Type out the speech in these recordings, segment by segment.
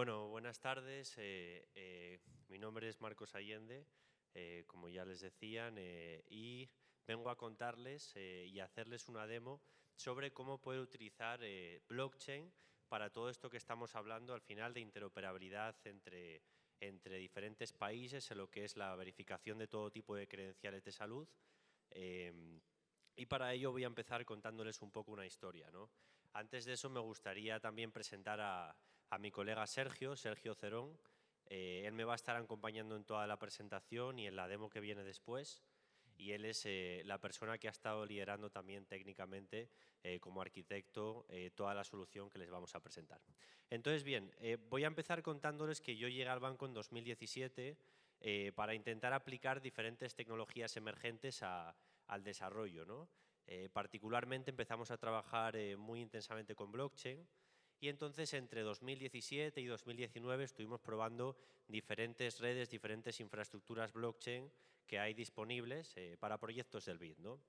Bueno, buenas tardes. Mi nombre es Marcos Allende, como ya les decían, y vengo a contarles y a hacerles una demo sobre cómo poder utilizar blockchain para todo esto que estamos hablando al final de interoperabilidad entre diferentes países en lo que es la verificación de todo tipo de credenciales de salud. Y para ello voy a empezar contándoles un poco una historia, ¿no? Antes de eso me gustaría también presentar a mi colega Sergio Cerón. Él me va a estar acompañando en toda la presentación y en la demo que viene después. Y él es la persona que ha estado liderando también técnicamente como arquitecto toda la solución que les vamos a presentar. Entonces, bien, voy a empezar contándoles que yo llegué al banco en 2017 para intentar aplicar diferentes tecnologías emergentes al desarrollo, ¿no? Particularmente empezamos a trabajar muy intensamente con blockchain y entonces entre 2017 y 2019 estuvimos probando diferentes redes, diferentes infraestructuras blockchain que hay disponibles para proyectos del BID, ¿no?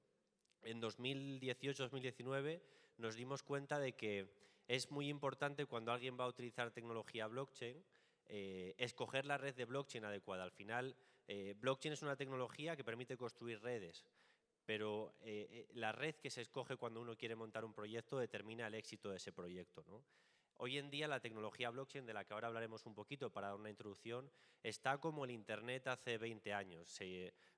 En 2018-2019 nos dimos cuenta de que es muy importante cuando alguien va a utilizar tecnología blockchain escoger la red de blockchain adecuada. Al final, blockchain es una tecnología que permite construir redes, pero la red que se escoge cuando uno quiere montar un proyecto determina el éxito de ese proyecto, ¿no? Hoy en día la tecnología blockchain, de la que ahora hablaremos un poquito para dar una introducción, está como el Internet hace 20 años.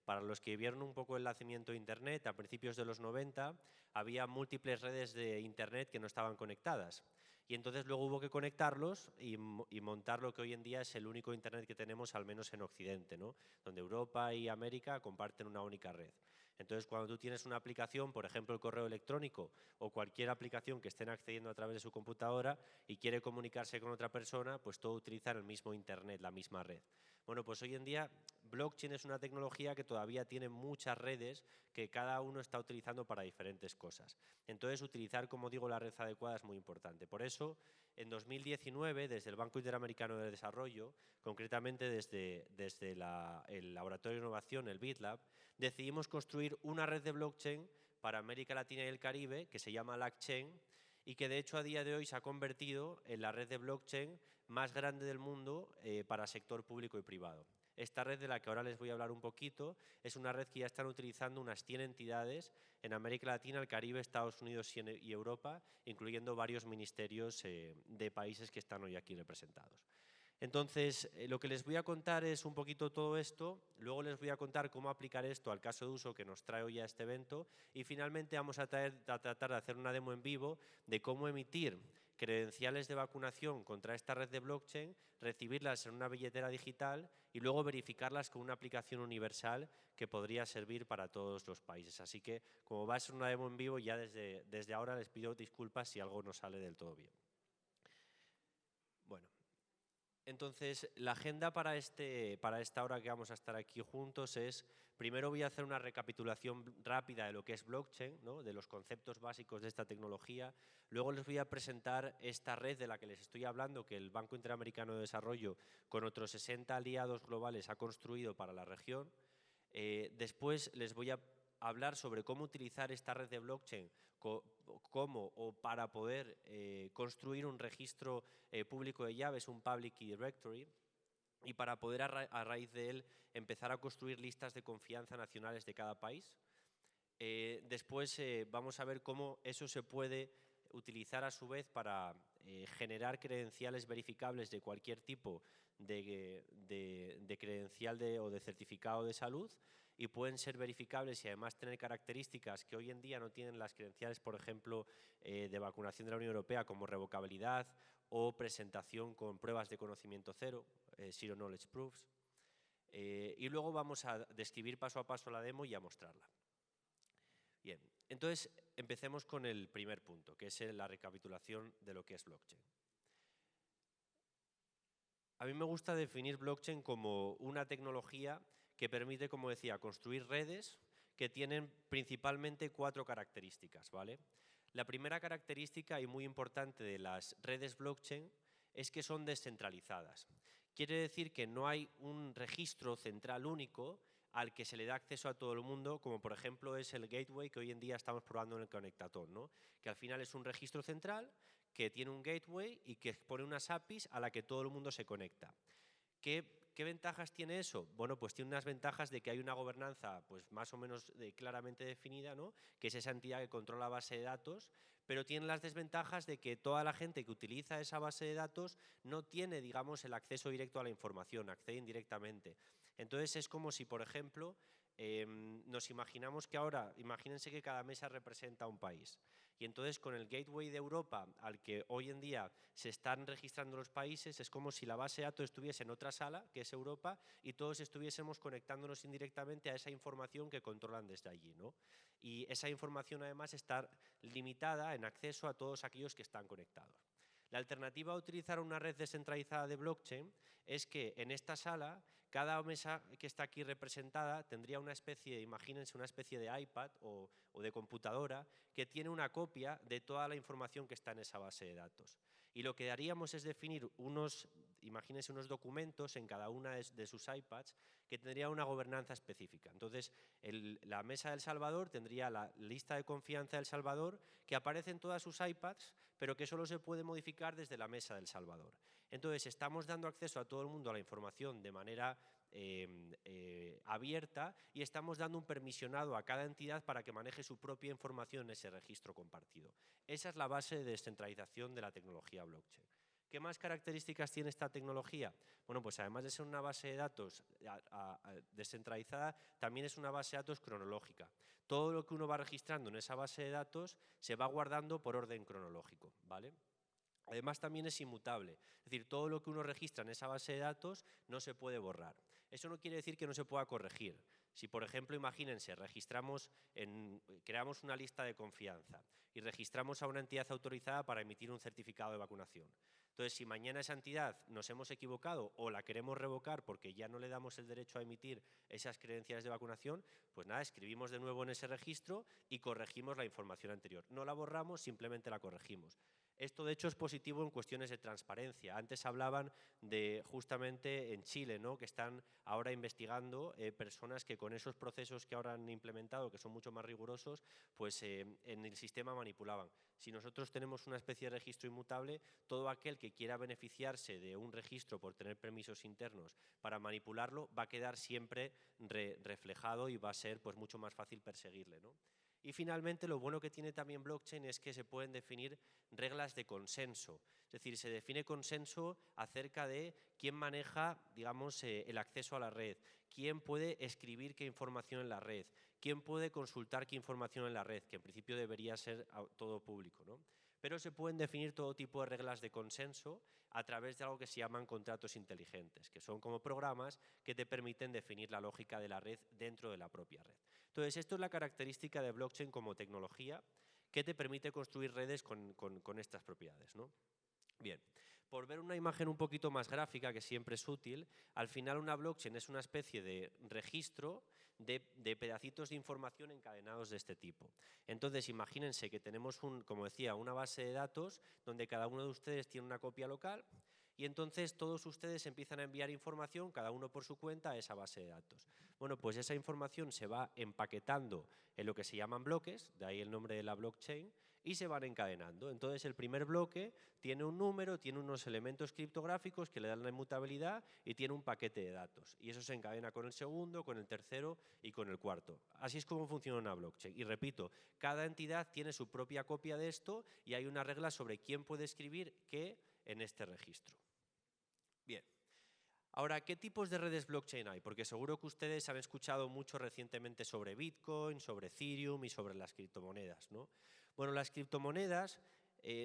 Para los que vieron un poco el nacimiento de Internet, a principios de los 90, había múltiples redes de Internet que no estaban conectadas. Y entonces luego hubo que conectarlos y montar lo que hoy en día es el único Internet que tenemos, al menos en Occidente, ¿no? Donde Europa y América comparten una única red. Entonces, cuando tú tienes una aplicación, por ejemplo el correo electrónico o cualquier aplicación que estén accediendo a través de su computadora y quiere comunicarse con otra persona, pues todo utiliza el mismo Internet, la misma red. Bueno, pues hoy en día blockchain es una tecnología que todavía tiene muchas redes que cada uno está utilizando para diferentes cosas. Entonces, utilizar, como digo, la red adecuada es muy importante. Por eso, en 2019, desde el Banco Interamericano de Desarrollo, concretamente desde el Laboratorio de Innovación, el BitLab, decidimos construir una red de blockchain para América Latina y el Caribe que se llama LACchain y que de hecho a día de hoy se ha convertido en la red de blockchain más grande del mundo para sector público y privado. Esta red de la que ahora les voy a hablar un poquito es una red que ya están utilizando unas 100 entidades en América Latina, el Caribe, Estados Unidos y Europa, incluyendo varios ministerios de países que están hoy aquí representados. Entonces, lo que les voy a contar es un poquito todo esto, luego les voy a contar cómo aplicar esto al caso de uso que nos trae hoy a este evento y finalmente vamos a tratar de hacer una demo en vivo de cómo emitir credenciales de vacunación contra esta red de blockchain, recibirlas en una billetera digital y luego verificarlas con una aplicación universal que podría servir para todos los países. Así que, como va a ser una demo en vivo, ya desde ahora les pido disculpas si algo no sale del todo bien. Bueno. Entonces, la agenda para esta hora que vamos a estar aquí juntos es, primero voy a hacer una recapitulación rápida de lo que es blockchain, ¿no? De los conceptos básicos de esta tecnología. Luego les voy a presentar esta red de la que les estoy hablando, que el Banco Interamericano de Desarrollo, con otros 60 aliados globales, ha construido para la región. Después les voy a hablar sobre cómo utilizar esta red de blockchain para poder construir un registro público de llaves, un Public Key Directory, y para poder a raíz de él empezar a construir listas de confianza nacionales de cada país. Después vamos a ver cómo eso se puede utilizar a su vez para generar credenciales verificables de cualquier tipo de credencial o de certificado de salud y pueden ser verificables y además tener características que hoy en día no tienen las credenciales, por ejemplo, de vacunación de la Unión Europea, como revocabilidad o presentación con pruebas de conocimiento cero, Zero Knowledge Proofs. Y luego vamos a describir paso a paso la demo y a mostrarla. Bien, entonces empecemos con el primer punto, que es la recapitulación de lo que es blockchain. A mí me gusta definir blockchain como una tecnología que permite, como decía, construir redes que tienen principalmente 4 características, ¿vale? La primera característica y muy importante de las redes blockchain es que son descentralizadas. Quiere decir que no hay un registro central único al que se le da acceso a todo el mundo, como por ejemplo es el gateway que hoy en día estamos probando en el Conectatón, ¿no? Que al final es un registro central que tiene un gateway y que pone unas APIs a la que todo el mundo se conecta. ¿Qué ventajas tiene eso? Bueno, pues tiene unas ventajas de que hay una gobernanza pues más o menos claramente definida, ¿no? Que es esa entidad que controla la base de datos, pero tiene las desventajas de que toda la gente que utiliza esa base de datos no tiene, digamos, el acceso directo a la información, accede indirectamente. Entonces es como si, por ejemplo, nos imaginamos que ahora, imagínense que cada mesa representa un país. Y entonces con el gateway de Europa al que hoy en día se están registrando los países, es como si la base de datos estuviese en otra sala, que es Europa, y todos estuviésemos conectándonos indirectamente a esa información que controlan desde allí, ¿no? Y esa información además está limitada en acceso a todos aquellos que están conectados. La alternativa a utilizar una red descentralizada de blockchain es que en esta sala cada mesa que está aquí representada tendría una especie, imagínense, una especie de iPad o de computadora que tiene una copia de toda la información que está en esa base de datos. Y lo que haríamos es definir imagínense unos documentos en cada una de sus iPads que tendría una gobernanza específica. Entonces, la mesa del Salvador tendría la lista de confianza del Salvador que aparece en todas sus iPads, pero que solo se puede modificar desde la mesa del Salvador. Entonces, estamos dando acceso a todo el mundo a la información de manera abierta y estamos dando un permisionado a cada entidad para que maneje su propia información en ese registro compartido. Esa es la base de descentralización de la tecnología blockchain. ¿Qué más características tiene esta tecnología? Bueno, pues además de ser una base de datos descentralizada, también es una base de datos cronológica. Todo lo que uno va registrando en esa base de datos se va guardando por orden cronológico, ¿vale? Además también es inmutable, es decir, todo lo que uno registra en esa base de datos no se puede borrar. Eso no quiere decir que no se pueda corregir. Si, por ejemplo, imagínense, creamos una lista de confianza y registramos a una entidad autorizada para emitir un certificado de vacunación. Entonces, si mañana esa entidad nos hemos equivocado o la queremos revocar porque ya no le damos el derecho a emitir esas credenciales de vacunación, pues nada, escribimos de nuevo en ese registro y corregimos la información anterior. No la borramos, simplemente la corregimos. Esto, de hecho, es positivo en cuestiones de transparencia. Antes hablaban de, justamente en Chile, ¿no?, que están ahora investigando personas que con esos procesos que ahora han implementado, que son mucho más rigurosos, pues en el sistema manipulaban. Si nosotros tenemos una especie de registro inmutable, todo aquel que quiera beneficiarse de un registro por tener permisos internos para manipularlo va a quedar siempre reflejado y va a ser pues mucho más fácil perseguirle, ¿no? Y finalmente, lo bueno que tiene también blockchain es que se pueden definir reglas de consenso. Es decir, se define consenso acerca de quién maneja, digamos, el acceso a la red, quién puede escribir qué información en la red, quién puede consultar qué información en la red, que en principio debería ser todo público, ¿no? Pero se pueden definir todo tipo de reglas de consenso a través de algo que se llaman contratos inteligentes, que son como programas que te permiten definir la lógica de la red dentro de la propia red. Entonces, esto es la característica de blockchain como tecnología que te permite construir redes con estas propiedades, ¿no? Bien, por ver una imagen un poquito más gráfica, que siempre es útil, al final una blockchain es una especie de registro de pedacitos de información encadenados de este tipo. Entonces, imagínense que tenemos, como decía, una base de datos donde cada uno de ustedes tiene una copia local y entonces todos ustedes empiezan a enviar información, cada uno por su cuenta, a esa base de datos. Bueno, pues esa información se va empaquetando en lo que se llaman bloques, de ahí el nombre de la blockchain, y se van encadenando. Entonces el primer bloque tiene un número, tiene unos elementos criptográficos que le dan la inmutabilidad y tiene un paquete de datos. Y eso se encadena con el segundo, con el tercero y con el cuarto. Así es como funciona una blockchain. Y repito, cada entidad tiene su propia copia de esto y hay una regla sobre quién puede escribir qué en este registro. Bien. Ahora, ¿qué tipos de redes blockchain hay? Porque seguro que ustedes han escuchado mucho recientemente sobre Bitcoin, sobre Ethereum y sobre las criptomonedas, ¿no? Bueno, las criptomonedas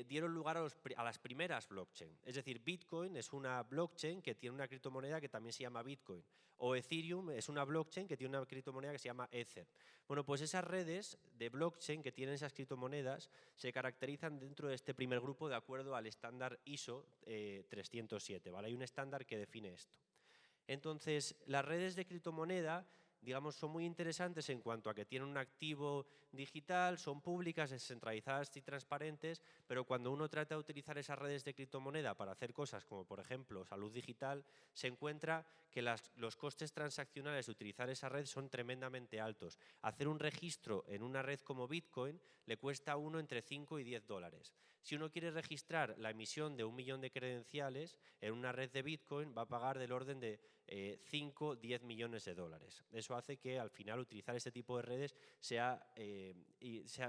dieron lugar a las primeras blockchain. Es decir, Bitcoin es una blockchain que tiene una criptomoneda que también se llama Bitcoin. O Ethereum es una blockchain que tiene una criptomoneda que se llama Ether. Bueno, pues esas redes de blockchain que tienen esas criptomonedas se caracterizan dentro de este primer grupo de acuerdo al estándar ISO 307, ¿vale? Hay un estándar que define esto. Entonces, las redes de criptomoneda, digamos, son muy interesantes en cuanto a que tienen un activo digital, son públicas, descentralizadas y transparentes, pero cuando uno trata de utilizar esas redes de criptomoneda para hacer cosas como, por ejemplo, salud digital, se encuentra que los costes transaccionales de utilizar esa red son tremendamente altos. Hacer un registro en una red como Bitcoin le cuesta a uno entre 5 y 10 dólares. Si uno quiere registrar la emisión de 1 millón de credenciales en una red de Bitcoin, va a pagar del orden de 5 o 10 millones de dólares. Eso hace que al final utilizar este tipo de redes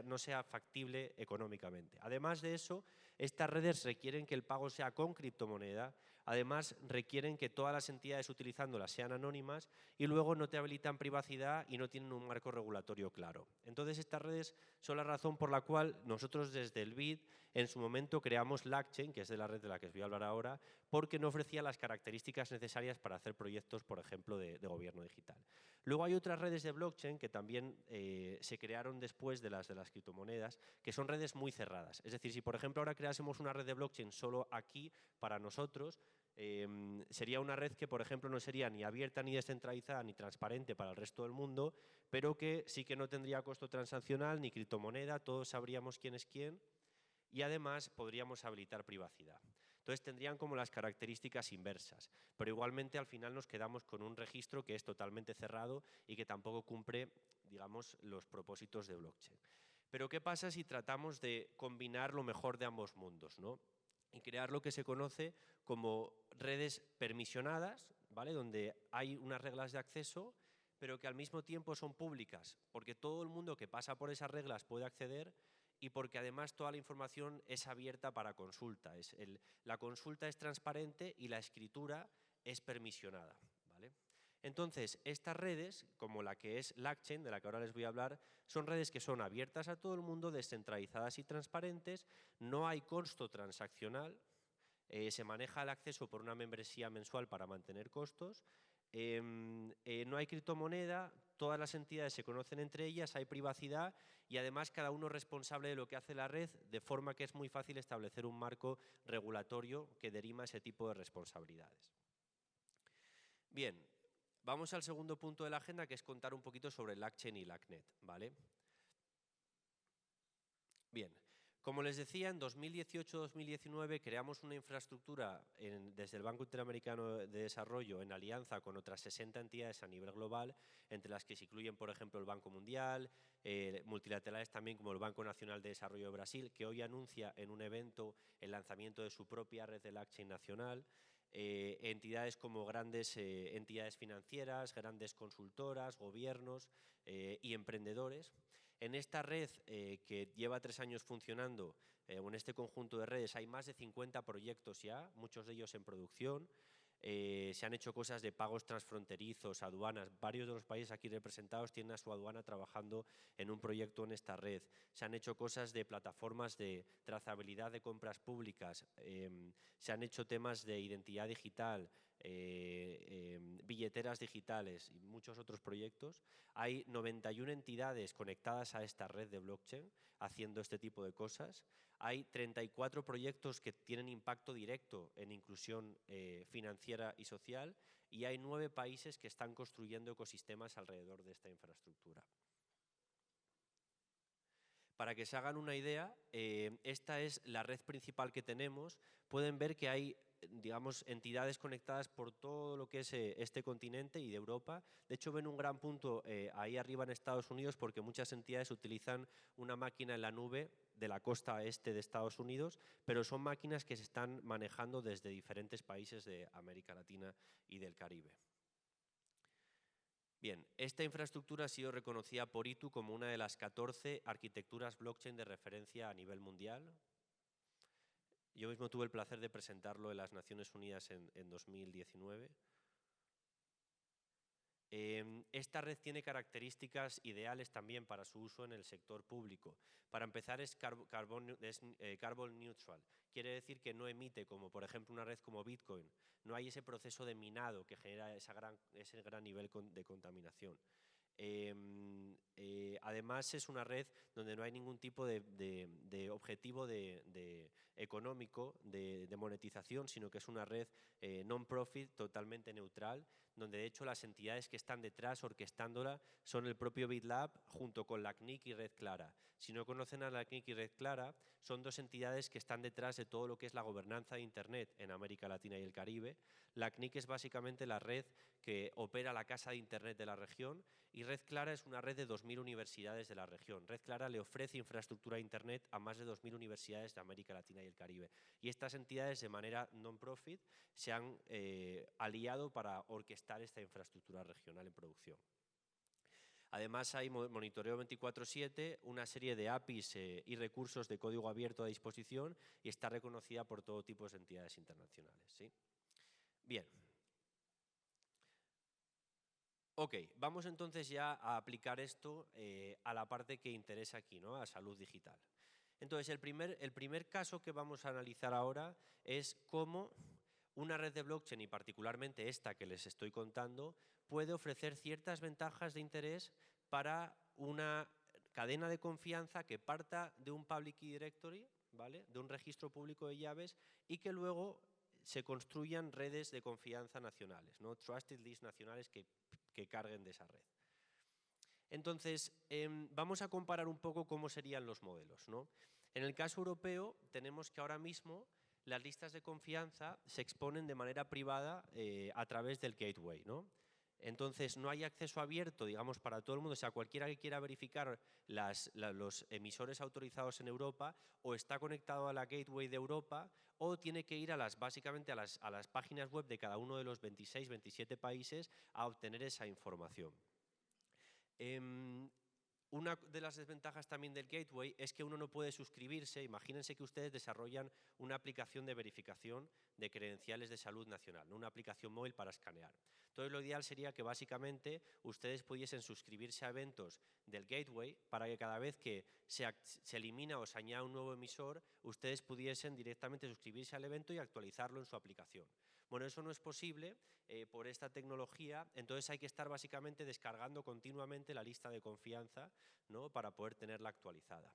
no sea factible económicamente. Además de eso, estas redes requieren que el pago sea con criptomoneda, además requieren que todas las entidades utilizándolas sean anónimas y luego no te habilitan privacidad y no tienen un marco regulatorio claro. Entonces estas redes son la razón por la cual nosotros desde el BID en su momento creamos LACChain, que es de la red de la que os voy a hablar ahora, porque no ofrecía las características necesarias para hacer proyectos, por ejemplo, de gobierno digital. Luego hay otras redes de blockchain que también se crearon después de las criptomonedas, que son redes muy cerradas. Es decir, si por ejemplo ahora creásemos una red de blockchain solo aquí para nosotros, sería una red que, por ejemplo, no sería ni abierta, ni descentralizada, ni transparente para el resto del mundo, pero que sí que no tendría costo transaccional ni criptomoneda, todos sabríamos quién es quién y además podríamos habilitar privacidad. Entonces tendrían como las características inversas, pero igualmente al final nos quedamos con un registro que es totalmente cerrado y que tampoco cumple, digamos, los propósitos de blockchain. Pero ¿qué pasa si tratamos de combinar lo mejor de ambos mundos, ¿no? Y crear lo que se conoce como redes permisionadas, ¿vale? Donde hay unas reglas de acceso, pero que al mismo tiempo son públicas, porque todo el mundo que pasa por esas reglas puede acceder y porque además toda la información es abierta para consulta. La consulta es transparente y la escritura es permisionada, ¿vale? Entonces, estas redes, como la que es LACChain, de la que ahora les voy a hablar, son redes que son abiertas a todo el mundo, descentralizadas y transparentes, no hay costo transaccional, se maneja el acceso por una membresía mensual para mantener costos, no hay criptomoneda, todas las entidades se conocen entre ellas, hay privacidad y además cada uno es responsable de lo que hace la red, de forma que es muy fácil establecer un marco regulatorio que derima ese tipo de responsabilidades. Bien, vamos al segundo punto de la agenda, que es contar un poquito sobre LACChain y LACNet, ¿vale? Bien, como les decía, en 2018-2019 creamos una infraestructura desde el Banco Interamericano de Desarrollo en alianza con otras 60 entidades a nivel global, entre las que se incluyen, por ejemplo, el Banco Mundial, multilaterales también como el Banco Nacional de Desarrollo de Brasil, que hoy anuncia en un evento el lanzamiento de su propia red de LACChain nacional, entidades como grandes entidades financieras, grandes consultoras, gobiernos y emprendedores. En esta red que lleva 3 años funcionando, en este conjunto de redes hay más de 50 proyectos ya, muchos de ellos en producción. Se han hecho cosas de pagos transfronterizos, aduanas. Varios de los países aquí representados tienen a su aduana trabajando en un proyecto en esta red. Se han hecho cosas de plataformas de trazabilidad de compras públicas. Se han hecho temas de identidad digital, billeteras digitales y muchos otros proyectos. Hay 91 entidades conectadas a esta red de blockchain haciendo este tipo de cosas. Hay 34 proyectos que tienen impacto directo en inclusión financiera y social y hay 9 países que están construyendo ecosistemas alrededor de esta infraestructura. Para que se hagan una idea, esta es la red principal que tenemos. Pueden ver que hay, digamos, entidades conectadas por todo lo que es este continente y de Europa. De hecho, ven un gran punto ahí arriba en Estados Unidos porque muchas entidades utilizan una máquina en la nube de la costa este de Estados Unidos, pero son máquinas que se están manejando desde diferentes países de América Latina y del Caribe. Bien, esta infraestructura ha sido reconocida por ITU como una de las 14 arquitecturas blockchain de referencia a nivel mundial. Yo mismo tuve el placer de presentarlo en las Naciones Unidas en 2019. Esta red tiene características ideales también para su uso en el sector público. Para empezar, es carbon neutral. Quiere decir que no emite, como por ejemplo una red como Bitcoin. No hay ese proceso de minado que genera ese gran nivel de contaminación. Además, es una red donde no hay ningún tipo de objetivo de económico de monetización, sino que es una red non-profit totalmente neutral, donde de hecho las entidades que están detrás orquestándola son el propio BitLab junto con la CNIC y Red Clara. Si no conocen a la CNIC y Red Clara, son dos entidades que están detrás de todo lo que es la gobernanza de Internet en América Latina y el Caribe. La CNIC es básicamente la red que opera la casa de Internet de la región y Red Clara es una red de 2.000 universidades de la región. Red Clara le ofrece infraestructura de Internet a más de 2.000 universidades de América Latina y el Caribe. Y estas entidades de manera non-profit se han aliado para orquestar esta infraestructura regional en producción. Además hay monitoreo 24/7, una serie de APIs y recursos de código abierto a disposición y está reconocida por todo tipo de entidades internacionales, ¿sí? Bien. Ok, vamos entonces ya a aplicar esto a la parte que interesa aquí, ¿no? A salud digital. Entonces, el primer caso que vamos a analizar ahora es cómo una red de blockchain, y particularmente esta que les estoy contando, puede ofrecer ciertas ventajas de interés para una cadena de confianza que parta de un public key directory, ¿vale? De un registro público de llaves y que luego se construyan redes de confianza nacionales, ¿no? Trusted lists nacionales que carguen de esa red. Entonces, vamos a comparar un poco cómo serían los modelos, ¿no? En el caso europeo, tenemos que ahora mismo las listas de confianza se exponen de manera privada a través del gateway, ¿no? Entonces, no hay acceso abierto, digamos, para todo el mundo. O sea, cualquiera que quiera verificar los emisores autorizados en Europa o está conectado a la gateway de Europa o tiene que ir básicamente a las páginas web de cada uno de los 26, 27 países a obtener esa información. Una de las desventajas también del gateway es que uno no puede suscribirse. Imagínense que ustedes desarrollan una aplicación de verificación de credenciales de salud nacional, ¿no? Una aplicación móvil para escanear. Entonces lo ideal sería que básicamente ustedes pudiesen suscribirse a eventos del gateway para que cada vez que se elimina o se añade un nuevo emisor, ustedes pudiesen directamente suscribirse al evento y actualizarlo en su aplicación. Bueno, eso no es posible por esta tecnología, entonces hay que estar básicamente descargando continuamente la lista de confianza, ¿no? Para poder tenerla actualizada.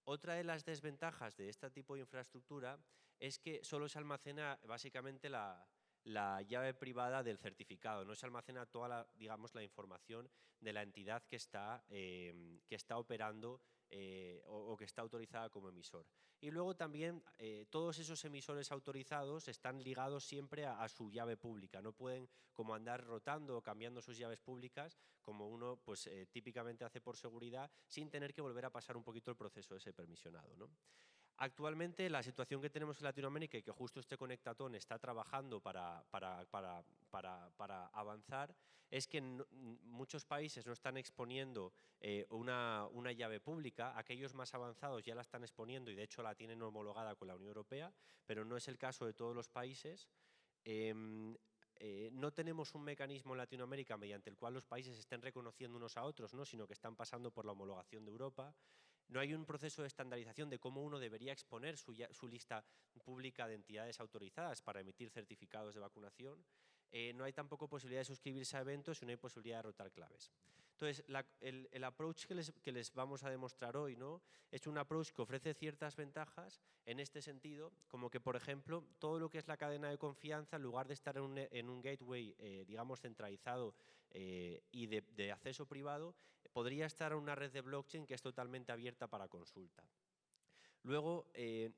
Otra de las desventajas de este tipo de infraestructura es que solo se almacena básicamente la llave privada del certificado, no se almacena toda la información de la entidad que está operando o que está autorizada como emisor. Y luego también todos esos emisores autorizados están ligados siempre a su llave pública, no pueden como andar rotando o cambiando sus llaves públicas como uno pues, típicamente hace por seguridad sin tener que volver a pasar un poquito el proceso ese permisionado, ¿no? Actualmente la situación que tenemos en Latinoamérica y que justo este Conectatón está trabajando para avanzar es que muchos países no están exponiendo una llave pública, aquellos más avanzados ya la están exponiendo y de hecho la tienen homologada con la Unión Europea, pero no es el caso de todos los países. No tenemos un mecanismo en Latinoamérica mediante el cual los países estén reconociendo unos a otros, ¿no? Sino que están pasando por la homologación de Europa. No hay un proceso de estandarización de cómo uno debería exponer su lista pública de entidades autorizadas para emitir certificados de vacunación. No hay tampoco posibilidad de suscribirse a eventos y no hay posibilidad de rotar claves. Entonces, el approach que les vamos a demostrar hoy, ¿no? Es un approach que ofrece ciertas ventajas en este sentido, como que, por ejemplo, todo lo que es la cadena de confianza, en lugar de estar en un gateway, digamos, centralizado y de acceso privado, podría estar en una red de blockchain que es totalmente abierta para consulta. Luego,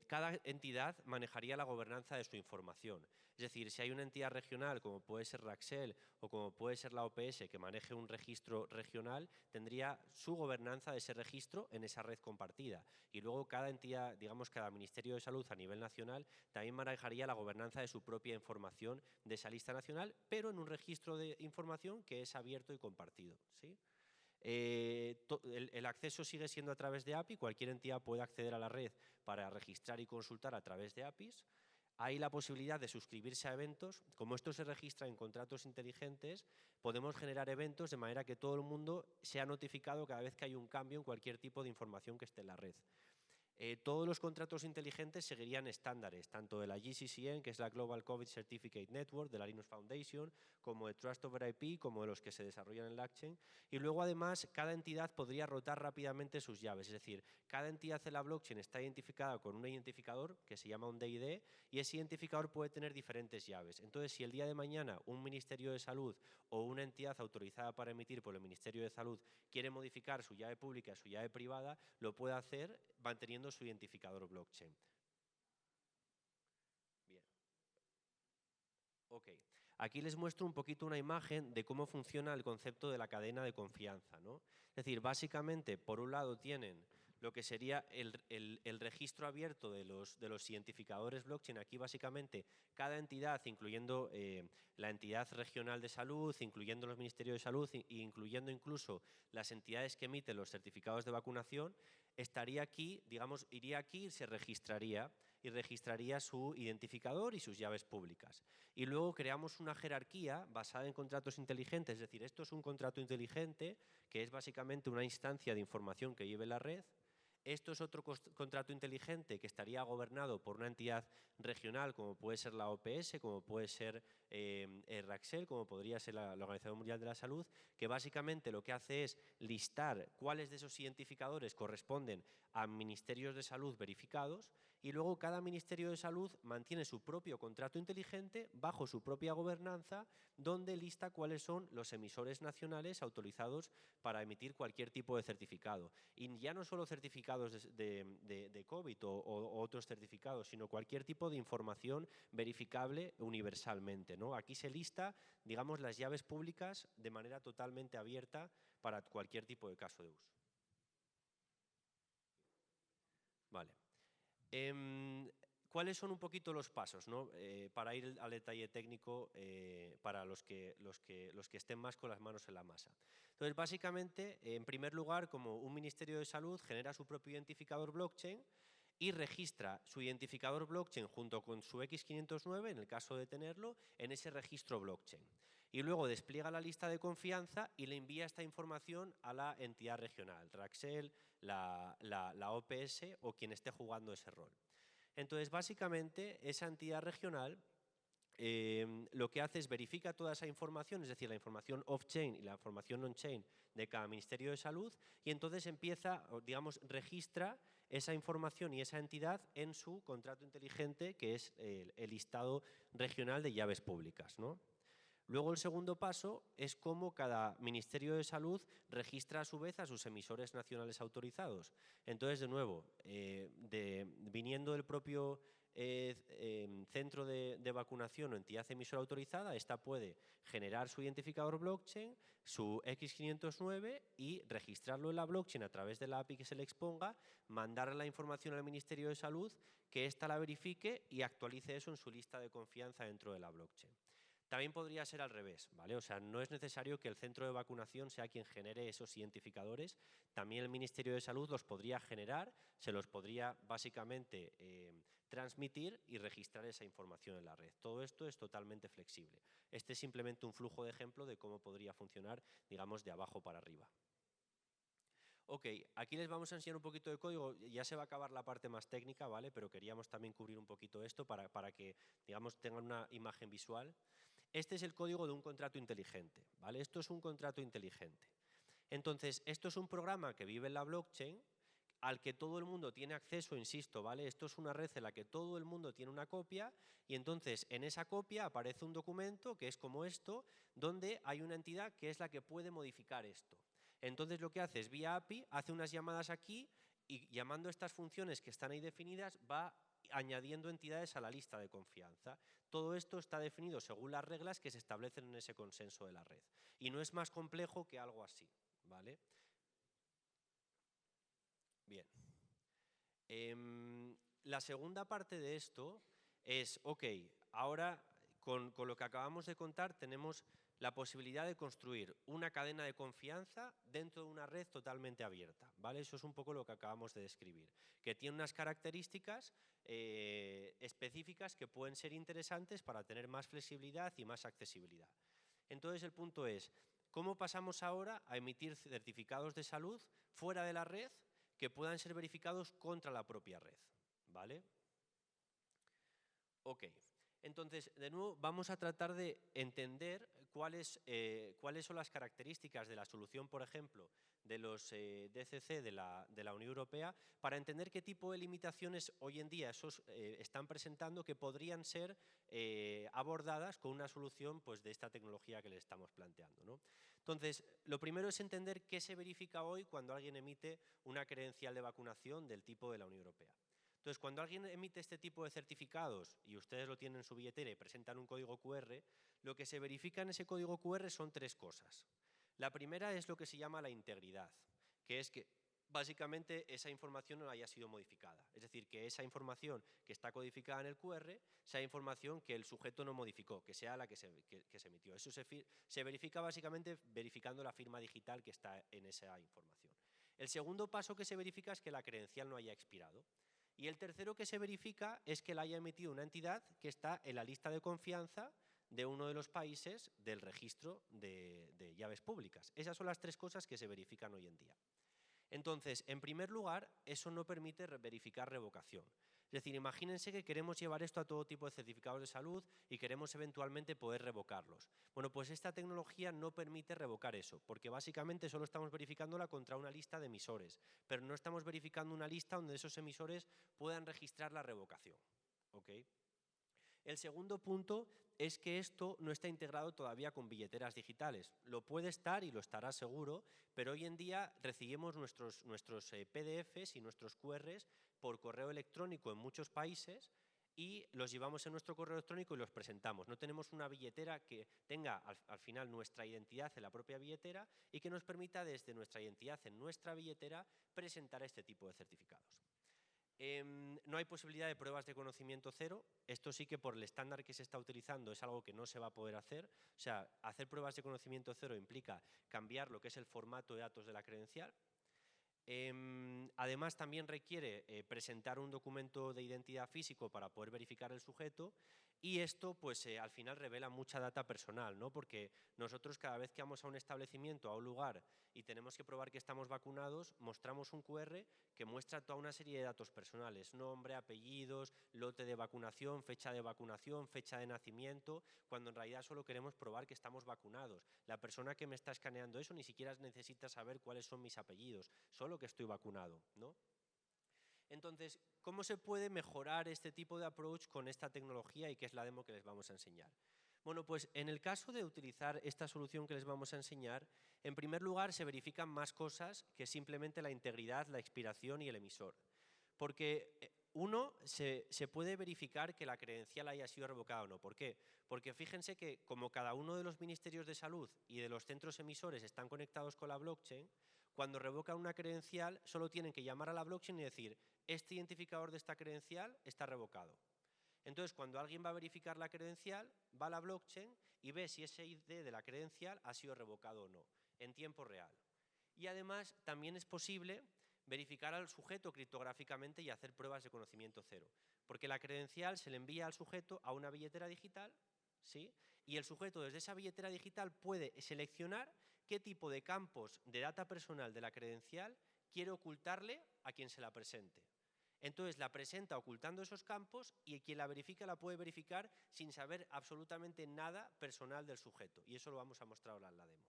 cada entidad manejaría la gobernanza de su información. Es decir, si hay una entidad regional, como puede ser Raxel o como puede ser la OPS, que maneje un registro regional, tendría su gobernanza de ese registro en esa red compartida. Y luego cada entidad, digamos, cada Ministerio de Salud a nivel nacional, también manejaría la gobernanza de su propia información de esa lista nacional, pero en un registro de información que es abierto y compartido, ¿sí? El acceso sigue siendo a través de API, cualquier entidad puede acceder a la red para registrar y consultar a través de APIs. Hay la posibilidad de suscribirse a eventos. Como esto se registra en contratos inteligentes, podemos generar eventos de manera que todo el mundo sea notificado cada vez que hay un cambio en cualquier tipo de información que esté en la red. todos los contratos inteligentes seguirían estándares, tanto de la GCCN, que es la Global COVID Certificate Network, de la Linux Foundation, como de Trust over IP, como de los que se desarrollan en LangChain. Y luego, además, cada entidad podría rotar rápidamente sus llaves. Es decir, cada entidad en la blockchain está identificada con un identificador que se llama un DID, y ese identificador puede tener diferentes llaves. Entonces, si el día de mañana un Ministerio de Salud o una entidad autorizada para emitir por el Ministerio de Salud quiere modificar su llave pública a su llave privada, lo puede hacer manteniendo su identificador blockchain. Bien. Ok. Aquí les muestro un poquito una imagen de cómo funciona el concepto de la cadena de confianza, ¿no? Es decir, básicamente, por un lado tienen lo que sería el registro abierto de los identificadores blockchain. Aquí básicamente cada entidad, incluyendo la entidad regional de salud, incluyendo los ministerios de salud e incluyendo incluso las entidades que emiten los certificados de vacunación, estaría aquí, digamos, iría aquí y se registraría su identificador y sus llaves públicas. Y luego creamos una jerarquía basada en contratos inteligentes, es decir, esto es un contrato inteligente que es básicamente una instancia de información que lleve la red. Esto es otro contrato inteligente que estaría gobernado por una entidad regional, como puede ser la OPS, como puede ser Raxel, como podría ser la Organización Mundial de la Salud, que básicamente lo que hace es listar cuáles de esos identificadores corresponden a ministerios de salud verificados, y luego cada ministerio de salud mantiene su propio contrato inteligente bajo su propia gobernanza, donde lista cuáles son los emisores nacionales autorizados para emitir cualquier tipo de certificado. Y ya no solo certificados de COVID o otros certificados, sino cualquier tipo de información verificable universalmente, ¿no? Aquí se lista, digamos, las llaves públicas de manera totalmente abierta para cualquier tipo de caso de uso. Vale. ¿Cuáles son un poquito los pasos, ¿no? Para ir al detalle técnico para los que estén más con las manos en la masa? Entonces, básicamente, en primer lugar, como un Ministerio de Salud genera su propio identificador blockchain y registra su identificador blockchain junto con su X509, en el caso de tenerlo, en ese registro blockchain. Y luego despliega la lista de confianza y le envía esta información a la entidad regional, Raxel, la OPS o quien esté jugando ese rol. Entonces, básicamente, esa entidad regional lo que hace es verifica toda esa información, es decir, la información off-chain y la información on-chain de cada Ministerio de Salud, y entonces empieza, digamos, registra esa información y esa entidad en su contrato inteligente, que es el listado regional de llaves públicas, ¿no? Luego el segundo paso es cómo cada Ministerio de Salud registra a su vez a sus emisores nacionales autorizados. Entonces, de nuevo, viniendo del propio centro de vacunación o entidad emisora autorizada, esta puede generar su identificador blockchain, su X509 y registrarlo en la blockchain a través de la API que se le exponga, mandar la información al Ministerio de Salud, que ésta la verifique y actualice eso en su lista de confianza dentro de la blockchain. También podría ser al revés, ¿vale? O sea, no es necesario que el centro de vacunación sea quien genere esos identificadores. También el Ministerio de Salud los podría generar, se los podría básicamente transmitir y registrar esa información en la red. Todo esto es totalmente flexible. Este es simplemente un flujo de ejemplo de cómo podría funcionar, digamos, de abajo para arriba. Ok, aquí les vamos a enseñar un poquito de código, ya se va a acabar la parte más técnica, ¿vale? Pero queríamos también cubrir un poquito esto para que, digamos, tengan una imagen visual. Este es el código de un contrato inteligente, ¿vale? Esto es un contrato inteligente. Entonces, esto es un programa que vive en la blockchain, al que todo el mundo tiene acceso, insisto, ¿vale? Esto es una red en la que todo el mundo tiene una copia, y entonces en esa copia aparece un documento que es como esto, donde hay una entidad que es la que puede modificar esto. Entonces lo que hace es, vía API, hace unas llamadas aquí y llamando estas funciones que están ahí definidas, va añadiendo entidades a la lista de confianza. Todo esto está definido según las reglas que se establecen en ese consenso de la red. Y no es más complejo que algo así, ¿vale? Bien. La segunda parte de esto es, ok, ahora con lo que acabamos de contar tenemos la posibilidad de construir una cadena de confianza dentro de una red totalmente abierta, ¿vale? Eso es un poco lo que acabamos de describir, que tiene unas características específicas que pueden ser interesantes para tener más flexibilidad y más accesibilidad. Entonces el punto es, ¿cómo pasamos ahora a emitir certificados de salud fuera de la red que puedan ser verificados contra la propia red, ¿vale? Ok, entonces, de nuevo, vamos a tratar de entender cuáles son las características de la solución, por ejemplo, de los DCC de la Unión Europea, para entender qué tipo de limitaciones hoy en día están presentando que podrían ser abordadas con una solución pues, de esta tecnología que les estamos planteando, ¿no? Entonces, lo primero es entender qué se verifica hoy cuando alguien emite una credencial de vacunación del tipo de la Unión Europea. Entonces, cuando alguien emite este tipo de certificados y ustedes lo tienen en su billetera y presentan un código QR, lo que se verifica en ese código QR son tres cosas. La primera es lo que se llama la integridad, que es que básicamente esa información no haya sido modificada. Es decir, que esa información que está codificada en el QR sea información que el sujeto no modificó, que sea la que se emitió. Eso se verifica básicamente verificando la firma digital que está en esa información. El segundo paso que se verifica es que la credencial no haya expirado. Y el tercero que se verifica es que la haya emitido una entidad que está en la lista de confianza de uno de los países del registro de llaves públicas. Esas son las tres cosas que se verifican hoy en día. Entonces, en primer lugar, eso no permite verificar revocación. Es decir, imagínense que queremos llevar esto a todo tipo de certificados de salud y queremos eventualmente poder revocarlos. Bueno, pues esta tecnología no permite revocar eso, porque básicamente solo estamos verificándola contra una lista de emisores, pero no estamos verificando una lista donde esos emisores puedan registrar la revocación. ¿Ok? El segundo punto es que esto no está integrado todavía con billeteras digitales. Lo puede estar y lo estará seguro, pero hoy en día recibimos nuestros PDFs y nuestros QRs por correo electrónico en muchos países y los llevamos en nuestro correo electrónico y los presentamos. No tenemos una billetera que tenga al final nuestra identidad en la propia billetera y que nos permita desde nuestra identidad en nuestra billetera presentar este tipo de certificados. No hay posibilidad de pruebas de conocimiento cero. Esto sí que por el estándar que se está utilizando es algo que no se va a poder hacer. O sea, hacer pruebas de conocimiento cero implica cambiar lo que es el formato de datos de la credencial. Además, también requiere presentar un documento de identidad físico para poder verificar el sujeto y esto pues al final revela mucha data personal, ¿no? Porque nosotros cada vez que vamos a un establecimiento, a un lugar y tenemos que probar que estamos vacunados, mostramos un QR que muestra toda una serie de datos personales, nombre, apellidos, lote de vacunación, fecha de nacimiento, cuando en realidad solo queremos probar que estamos vacunados. La persona que me está escaneando eso ni siquiera necesita saber cuáles son mis apellidos, solo que estoy vacunado, ¿no? Entonces, ¿cómo se puede mejorar este tipo de approach con esta tecnología y qué es la demo que les vamos a enseñar? Bueno, pues en el caso de utilizar esta solución que les vamos a enseñar, en primer lugar se verifican más cosas que simplemente la integridad, la expiración y el emisor. Porque uno, se puede verificar que la credencial haya sido revocada o no. ¿Por qué? Porque fíjense que como cada uno de los ministerios de salud y de los centros emisores están conectados con la blockchain, cuando revocan una credencial solo tienen que llamar a la blockchain y decir este identificador de esta credencial está revocado. Entonces, cuando alguien va a verificar la credencial, va a la blockchain y ve si ese ID de la credencial ha sido revocado o no, en tiempo real. Y además, también es posible verificar al sujeto criptográficamente y hacer pruebas de conocimiento cero. Porque la credencial se le envía al sujeto a una billetera digital, ¿sí? Y el sujeto desde esa billetera digital puede seleccionar qué tipo de campos de data personal de la credencial quiere ocultarle a quien se la presente. Entonces la presenta ocultando esos campos y quien la verifica la puede verificar sin saber absolutamente nada personal del sujeto. Y eso lo vamos a mostrar ahora en la demo.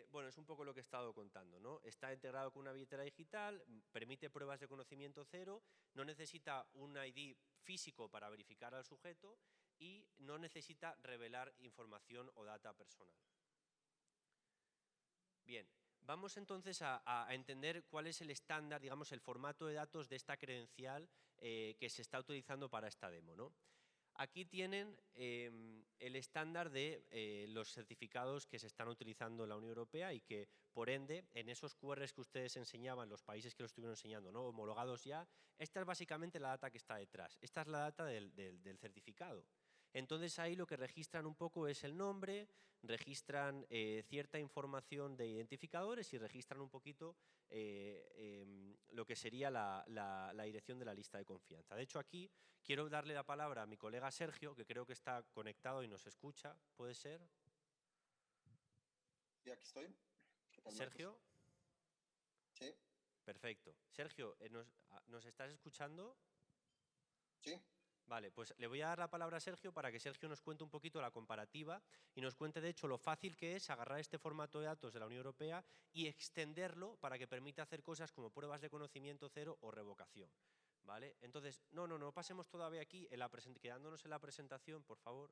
Bueno, es un poco lo que he estado contando, ¿no? Está integrado con una billetera digital, permite pruebas de conocimiento cero, no necesita un ID físico para verificar al sujeto y no necesita revelar información o data personal. Bien, vamos entonces a entender cuál es el estándar, digamos, el formato de datos de esta credencial que se está utilizando para esta demo, ¿no? Aquí tienen el estándar de los certificados que se están utilizando en la Unión Europea y que, por ende, en esos QRs que ustedes enseñaban, los países que lo estuvieron enseñando, ¿no? Homologados ya, esta es básicamente la data que está detrás. Esta es la data del certificado. Entonces ahí lo que registran un poco es el nombre, registran cierta información de identificadores y registran un poquito lo que sería la dirección de la lista de confianza. De hecho, aquí quiero darle la palabra a mi colega Sergio, que creo que está conectado y nos escucha. ¿Puede ser? Sí, aquí estoy. ¿Qué tal, Sergio. Marcos? Sí, Perfecto. Sergio, ¿nos estás escuchando? sí. Vale, pues le voy a dar la palabra a Sergio para que Sergio nos cuente un poquito la comparativa y nos cuente de hecho lo fácil que es agarrar este formato de datos de la Unión Europea y extenderlo para que permita hacer cosas como pruebas de conocimiento cero o revocación. ¿Vale? Entonces, no pasemos todavía aquí, quedándonos en la presentación, por favor.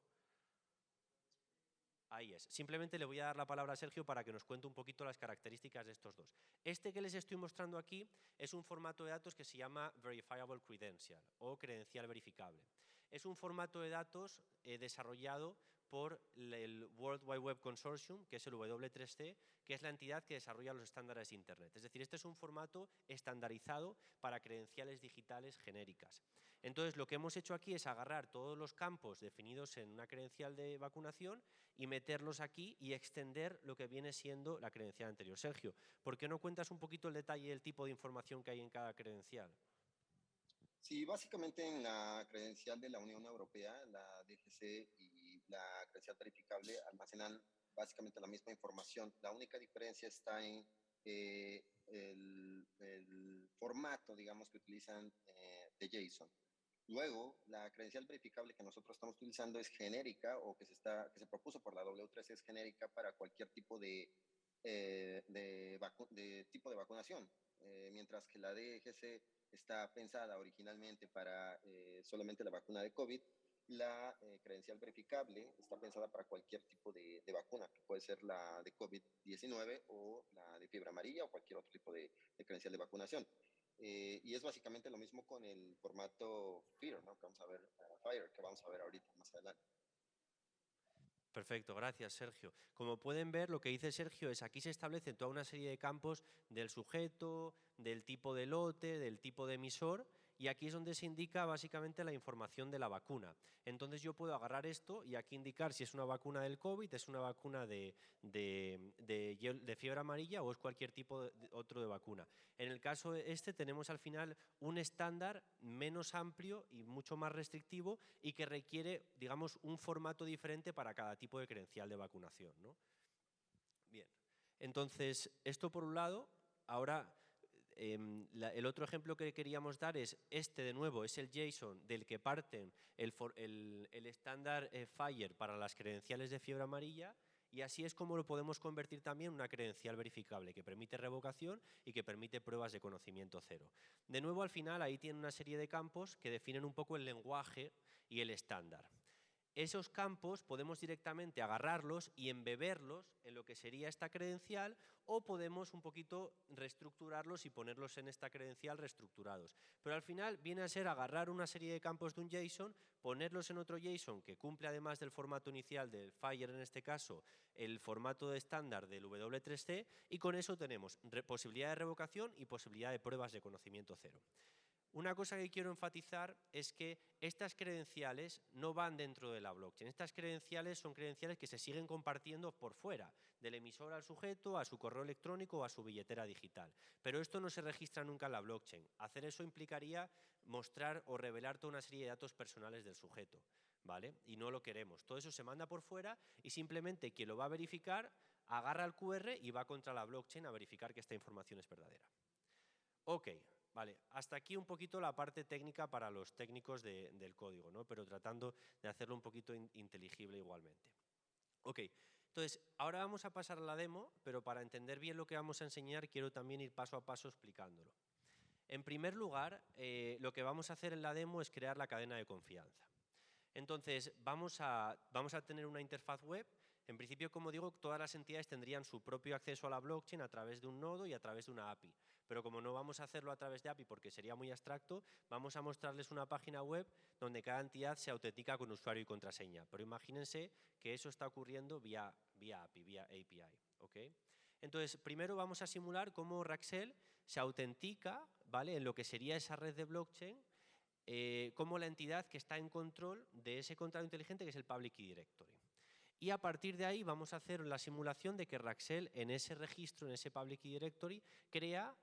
Ahí es. Simplemente le voy a dar la palabra a Sergio para que nos cuente un poquito las características de estos dos. Este que les estoy mostrando aquí es un formato de datos que se llama Verifiable Credential o credencial verificable. Es un formato de datos desarrollado por el World Wide Web Consortium, que es el W3C, que es la entidad que desarrolla los estándares de Internet. Es decir, este es un formato estandarizado para credenciales digitales genéricas. Entonces, lo que hemos hecho aquí es agarrar todos los campos definidos en una credencial de vacunación y meterlos aquí y extender lo que viene siendo la credencial anterior. Sergio, ¿por qué no cuentas un poquito el detalle del tipo de información que hay en cada credencial? Sí, básicamente en la credencial de la Unión Europea, la DGC y la credencial verificable almacenan básicamente la misma información. La única diferencia está en el formato, digamos, que utilizan de JSON. Luego, la credencial verificable que nosotros estamos utilizando es genérica o que se propuso por la W3 es genérica para cualquier tipo de tipo de vacunación, mientras que la DGC está pensada originalmente para solamente la vacuna de COVID. La credencial verificable está pensada para cualquier tipo de vacuna, que puede ser la de COVID-19 o la de fiebre amarilla o cualquier otro tipo de credencial de vacunación. Y es básicamente lo mismo con el formato FIRE, ¿no? Que vamos a ver, FIRE, que vamos a ver ahorita más adelante. Perfecto, gracias Sergio. Como pueden ver, lo que dice Sergio es aquí se establecen toda una serie de campos del sujeto, del tipo de lote, del tipo de emisor, y aquí es donde se indica básicamente la información de la vacuna. Entonces yo puedo agarrar esto y aquí indicar si es una vacuna del COVID, es una vacuna de fiebre amarilla o es cualquier tipo otro de vacuna. En el caso este tenemos al final un estándar menos amplio y mucho más restrictivo y que requiere, digamos, un formato diferente para cada tipo de credencial de vacunación, ¿no? Bien, entonces, esto por un lado. Ahora, el otro ejemplo que queríamos dar es este de nuevo, es el JSON del que parten el estándar FHIR para las credenciales de fiebre amarilla, y así es como lo podemos convertir también en una credencial verificable que permite revocación y que permite pruebas de conocimiento cero. De nuevo, al final, ahí tiene una serie de campos que definen un poco el lenguaje y el estándar. Esos campos podemos directamente agarrarlos y embeberlos en lo que sería esta credencial, o podemos un poquito reestructurarlos y ponerlos en esta credencial reestructurados. Pero al final viene a ser agarrar una serie de campos de un JSON, ponerlos en otro JSON que cumple, además del formato inicial del FHIR en este caso, el formato de estándar del W3C, y con eso tenemos posibilidad de revocación y posibilidad de pruebas de conocimiento cero. Una cosa que quiero enfatizar es que estas credenciales no van dentro de la blockchain. Estas credenciales son credenciales que se siguen compartiendo por fuera, del emisor al sujeto, a su correo electrónico o a su billetera digital. Pero esto no se registra nunca en la blockchain. Hacer eso implicaría mostrar o revelar toda una serie de datos personales del sujeto, ¿vale? Y no lo queremos. Todo eso se manda por fuera y simplemente quien lo va a verificar agarra el QR y va contra la blockchain a verificar que esta información es verdadera. Ok, vale, hasta aquí un poquito la parte técnica para los técnicos del código, ¿no? Pero tratando de hacerlo un poquito inteligible igualmente. Ok, entonces ahora vamos a pasar a la demo, pero para entender bien lo que vamos a enseñar quiero también ir paso a paso explicándolo. En primer lugar, lo que vamos a hacer en la demo es crear la cadena de confianza. Entonces, vamos a tener una interfaz web. En principio, como digo, todas las entidades tendrían su propio acceso a la blockchain a través de un nodo y a través de una API. Pero como no vamos a hacerlo a través de API porque sería muy abstracto, vamos a mostrarles una página web donde cada entidad se autentica con usuario y contraseña. Pero imagínense que eso está ocurriendo vía API, vía API. ¿Okay? Entonces, primero vamos a simular cómo Raxel se autentica, ¿vale?, en lo que sería esa red de blockchain, como la entidad que está en control de ese contrato inteligente que es el Public Key Directory. Y a partir de ahí vamos a hacer la simulación de que Raxel en ese registro, en ese Public Key Directory, crea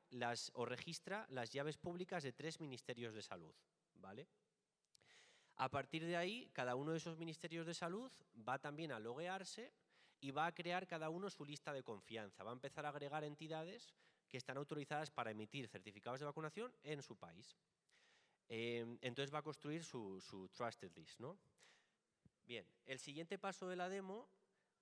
o registra las llaves públicas de 3 ministerios de salud, ¿vale? A partir de ahí, cada uno de esos ministerios de salud va también a loguearse y va a crear cada uno su lista de confianza. Va a empezar a agregar entidades que están autorizadas para emitir certificados de vacunación en su país. Entonces va a construir su Trusted List, ¿no? Bien, el siguiente paso de la demo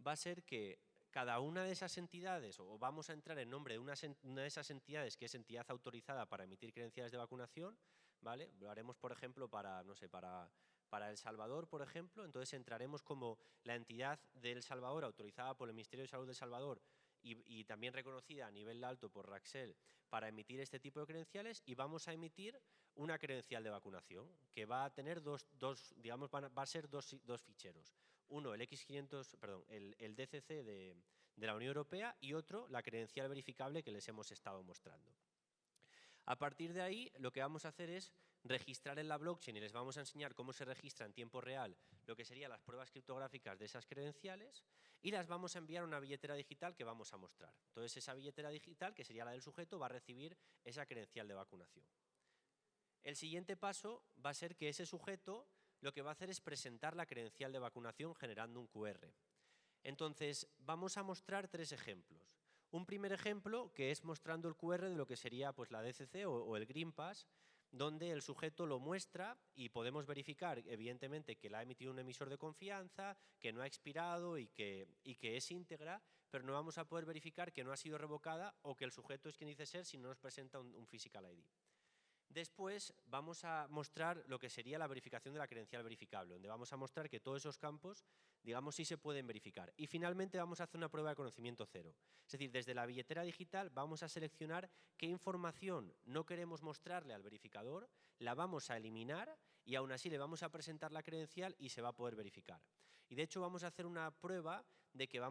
va a ser que cada una de esas entidades, o vamos a entrar en nombre de una de esas entidades que es entidad autorizada para emitir credenciales de vacunación, ¿vale? Lo haremos, por ejemplo, para, no sé, para El Salvador, por ejemplo. Entonces entraremos como la entidad de El Salvador autorizada por el Ministerio de Salud de El Salvador y también reconocida a nivel alto por Raxel para emitir este tipo de credenciales, y vamos a emitir una credencial de vacunación que va a tener digamos, va a ser dos ficheros. Uno, el X500, perdón, el DCC de la Unión Europea, y otro, la credencial verificable que les hemos estado mostrando. A partir de ahí, lo que vamos a hacer es registrar en la blockchain, y les vamos a enseñar cómo se registra en tiempo real lo que serían las pruebas criptográficas de esas credenciales, y las vamos a enviar a una billetera digital que vamos a mostrar. Entonces, esa billetera digital, que sería la del sujeto, va a recibir esa credencial de vacunación. El siguiente paso va a ser que ese sujeto lo que va a hacer es presentar la credencial de vacunación generando un QR. Entonces, vamos a mostrar 3 ejemplos. Un primer ejemplo, que es mostrando el QR de lo que sería pues, la DCC o el Green Pass, donde el sujeto lo muestra y podemos verificar, evidentemente, que la ha emitido un emisor de confianza, que no ha expirado y que es íntegra, pero no vamos a poder verificar que no ha sido revocada o que el sujeto es quien dice ser si no nos presenta un Physical ID. Después vamos a mostrar lo que sería la verificación de la credencial verificable, donde vamos a mostrar que todos esos campos, digamos, sí se pueden verificar. Y finalmente vamos a hacer una prueba de conocimiento cero. Es decir, desde la billetera digital vamos a seleccionar qué información no queremos mostrarle al verificador, la vamos a eliminar y aún así le vamos a presentar la credencial y se va a poder verificar. Y de hecho vamos a hacer una prueba de que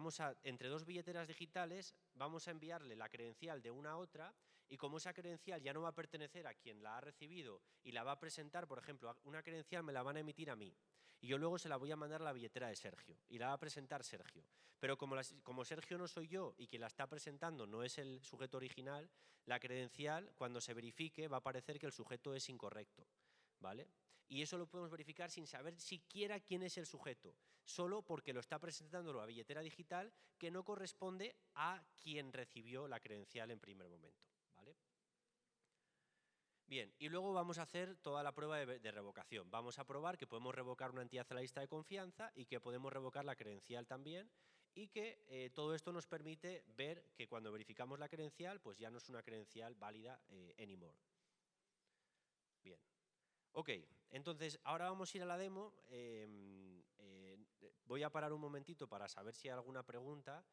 entre 2 billeteras digitales, vamos a enviarle la credencial de una a otra, y como esa credencial ya no va a pertenecer a quien la ha recibido y la va a presentar, por ejemplo, una credencial me la van a emitir a mí y yo luego se la voy a mandar a la billetera de Sergio y la va a presentar Sergio. Pero como Sergio no soy yo y quien la está presentando no es el sujeto original, la credencial, cuando se verifique, va a parecer que el sujeto es incorrecto, ¿vale? Y eso lo podemos verificar sin saber siquiera quién es el sujeto, solo porque lo está presentando la billetera digital que no corresponde a quien recibió la credencial en primer momento. Bien, y luego vamos a hacer toda la prueba de revocación. Vamos a probar que podemos revocar una entidad a la lista de confianza y que podemos revocar la credencial también, y que todo esto nos permite ver que cuando verificamos la credencial, pues ya no es una credencial válida anymore. Bien. Ok, entonces ahora vamos a ir a la demo. Voy a parar un momentito para saber si hay alguna pregunta.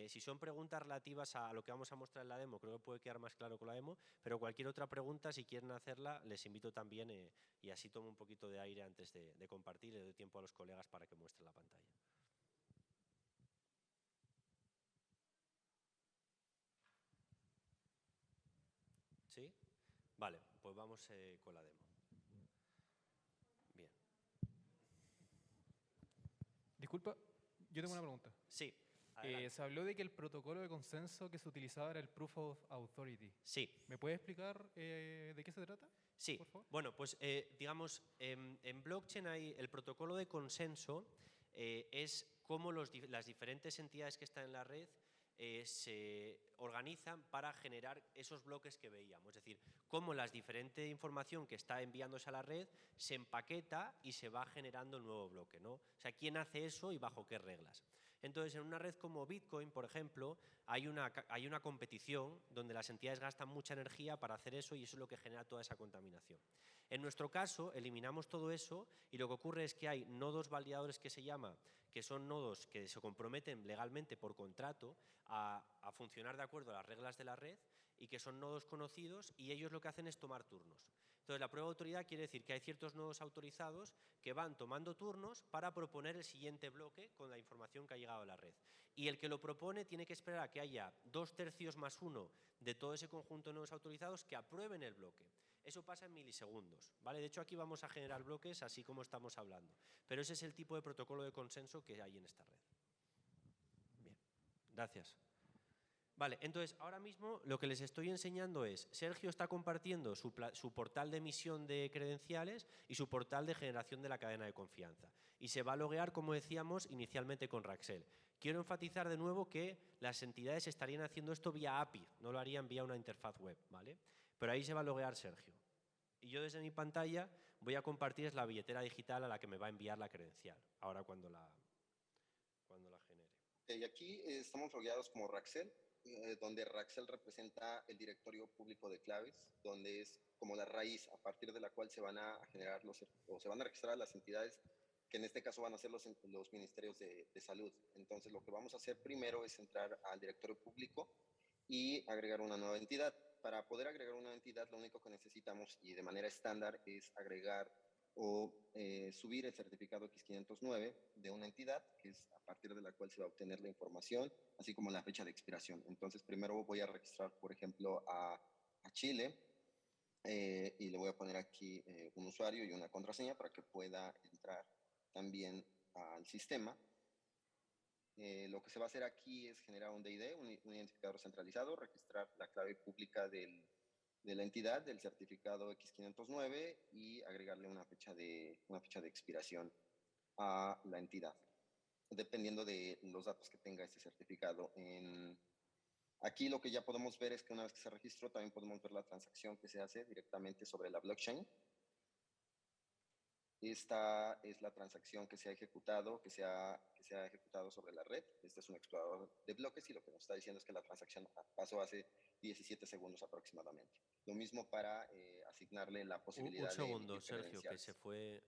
Si son preguntas relativas a lo que vamos a mostrar en la demo, creo que puede quedar más claro con la demo, pero cualquier otra pregunta, si quieren hacerla, les invito también, y así tomo un poquito de aire antes de compartir, le doy tiempo a los colegas para que muestren la pantalla. ¿Sí? Vale, pues vamos con la demo. Bien. Disculpa, yo tengo una pregunta. Sí. Se habló de que el protocolo de consenso que se utilizaba era el Proof of Authority. Sí. ¿Me puede explicar de qué se trata? Sí. Por favor. Bueno, pues digamos, en blockchain el protocolo de consenso es cómo las diferentes entidades que están en la red se organizan para generar esos bloques que veíamos. Es decir, cómo la diferente información que está enviándose a la red se empaqueta y se va generando el nuevo bloque, ¿no? O sea, ¿quién hace eso y bajo qué reglas? Entonces, en una red como Bitcoin, por ejemplo, hay una competición donde las entidades gastan mucha energía para hacer eso, y eso es lo que genera toda esa contaminación. En nuestro caso, eliminamos todo eso, y lo que ocurre es que hay nodos validadores que se llama, que son nodos que se comprometen legalmente por contrato a funcionar de acuerdo a las reglas de la red, y que son nodos conocidos, y ellos lo que hacen es tomar turnos. Entonces, la prueba de autoridad quiere decir que hay ciertos nodos autorizados que van tomando turnos para proponer el siguiente bloque con la información que ha llegado a la red. Y el que lo propone tiene que esperar a que haya 2/3 más 1 de todo ese conjunto de nodos autorizados que aprueben el bloque. Eso pasa en milisegundos, ¿vale? De hecho, aquí vamos a generar bloques así como estamos hablando. Pero ese es el tipo de protocolo de consenso que hay en esta red. Bien, gracias. Vale, entonces ahora mismo lo que les estoy enseñando es, Sergio está compartiendo su portal de emisión de credenciales y su portal de generación de la cadena de confianza. Y se va a loguear, como decíamos, inicialmente con Raxel. quiero enfatizar de nuevo que las entidades estarían haciendo esto vía API, no lo harían vía una interfaz web, ¿vale? Pero ahí se va a loguear Sergio. Y yo desde mi pantalla voy a compartir la billetera digital a la que me va a enviar la credencial, ahora cuando la genere. Y aquí estamos logueados como Raxel, donde Raxel representa el directorio público de claves, donde es como la raíz a partir de la cual se van a generar o se van a registrar las entidades, que en este caso van a ser los ministerios de salud. Entonces, lo que vamos a hacer primero es entrar al directorio público y agregar una nueva entidad. Para poder agregar una entidad, lo único que necesitamos, y de manera estándar, es agregar o subir el certificado X509 de una entidad, que es a partir de la cual se va a obtener la información, así como la fecha de expiración. Entonces, primero voy a registrar, por ejemplo, a Chile, y le voy a poner aquí un usuario y una contraseña para que pueda entrar también al sistema. Lo que se va a hacer aquí es generar un DID, un identificador centralizado, registrar la clave pública de la entidad, del certificado X509, y agregarle una fecha de expiración a la entidad, dependiendo de los datos que tenga este certificado. Aquí lo que ya podemos ver es que una vez que se registró, también podemos ver la transacción que se hace directamente sobre la blockchain. Esta es la transacción que se ha ejecutado, sobre la red. Este es un explorador de bloques y lo que nos está diciendo es que la transacción pasó hace 17 segundos aproximadamente. Lo mismo para asignarle la Un posibilidad de segundo, emitir Sergio, que credenciales. se fue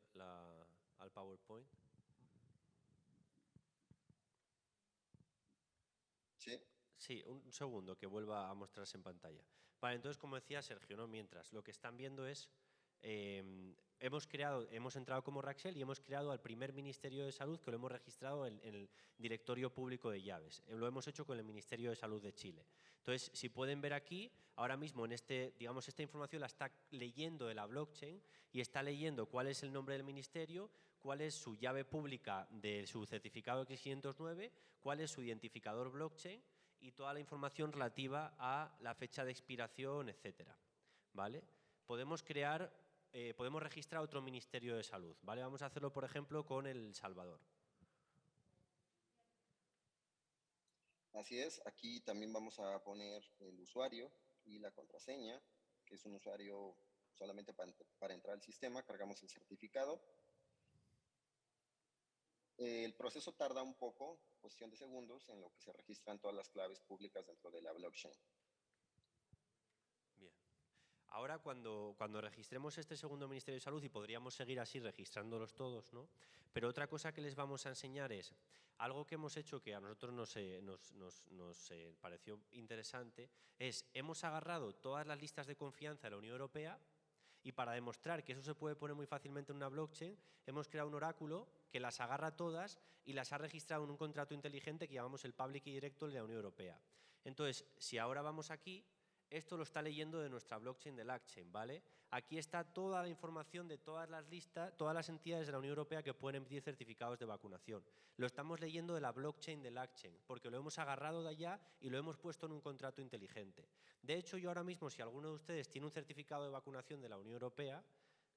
al PowerPoint. ¿Sí? Sí, un segundo, que vuelva a mostrarse en pantalla. Vale, entonces, como decía Sergio, ¿no? Mientras, lo que están viendo es, hemos entrado como Raxel y hemos creado al primer Ministerio de Salud, que lo hemos registrado en el directorio público de llaves. Lo hemos hecho con el Ministerio de Salud de Chile. Entonces, si pueden ver aquí, ahora mismo digamos, esta información la está leyendo de la blockchain y está leyendo cuál es el nombre del ministerio, cuál es su llave pública de su certificado X509, cuál es su identificador blockchain y toda la información relativa a la fecha de expiración, etcétera, ¿vale? Podemos registrar otro Ministerio de Salud, ¿vale? Vamos a hacerlo, por ejemplo, con El Salvador. Así es, aquí también vamos a poner el usuario y la contraseña, que es un usuario solamente para entrar al sistema. Cargamos el certificado. El proceso tarda un poco, cuestión de segundos, en lo que se registran todas las claves públicas dentro de la blockchain. Bien. Ahora, cuando registremos este segundo Ministerio de Salud, y podríamos seguir así registrándolos todos, ¿no? Pero otra cosa que les vamos a enseñar es algo que hemos hecho que a nosotros nos pareció interesante, hemos agarrado todas las listas de confianza de la Unión Europea y para demostrar que eso se puede poner muy fácilmente en una blockchain, hemos creado un oráculo que las agarra todas y las ha registrado en un contrato inteligente que llamamos el Public Key Director de la Unión Europea. Entonces, si ahora vamos aquí, esto lo está leyendo de nuestra blockchain de LACchain, ¿vale? Aquí está toda la información de todas las listas, todas las entidades de la Unión Europea que pueden emitir certificados de vacunación. Lo estamos leyendo de la blockchain de LACchain, porque lo hemos agarrado de allá y lo hemos puesto en un contrato inteligente. De hecho, yo ahora mismo, si alguno de ustedes tiene un certificado de vacunación de la Unión Europea,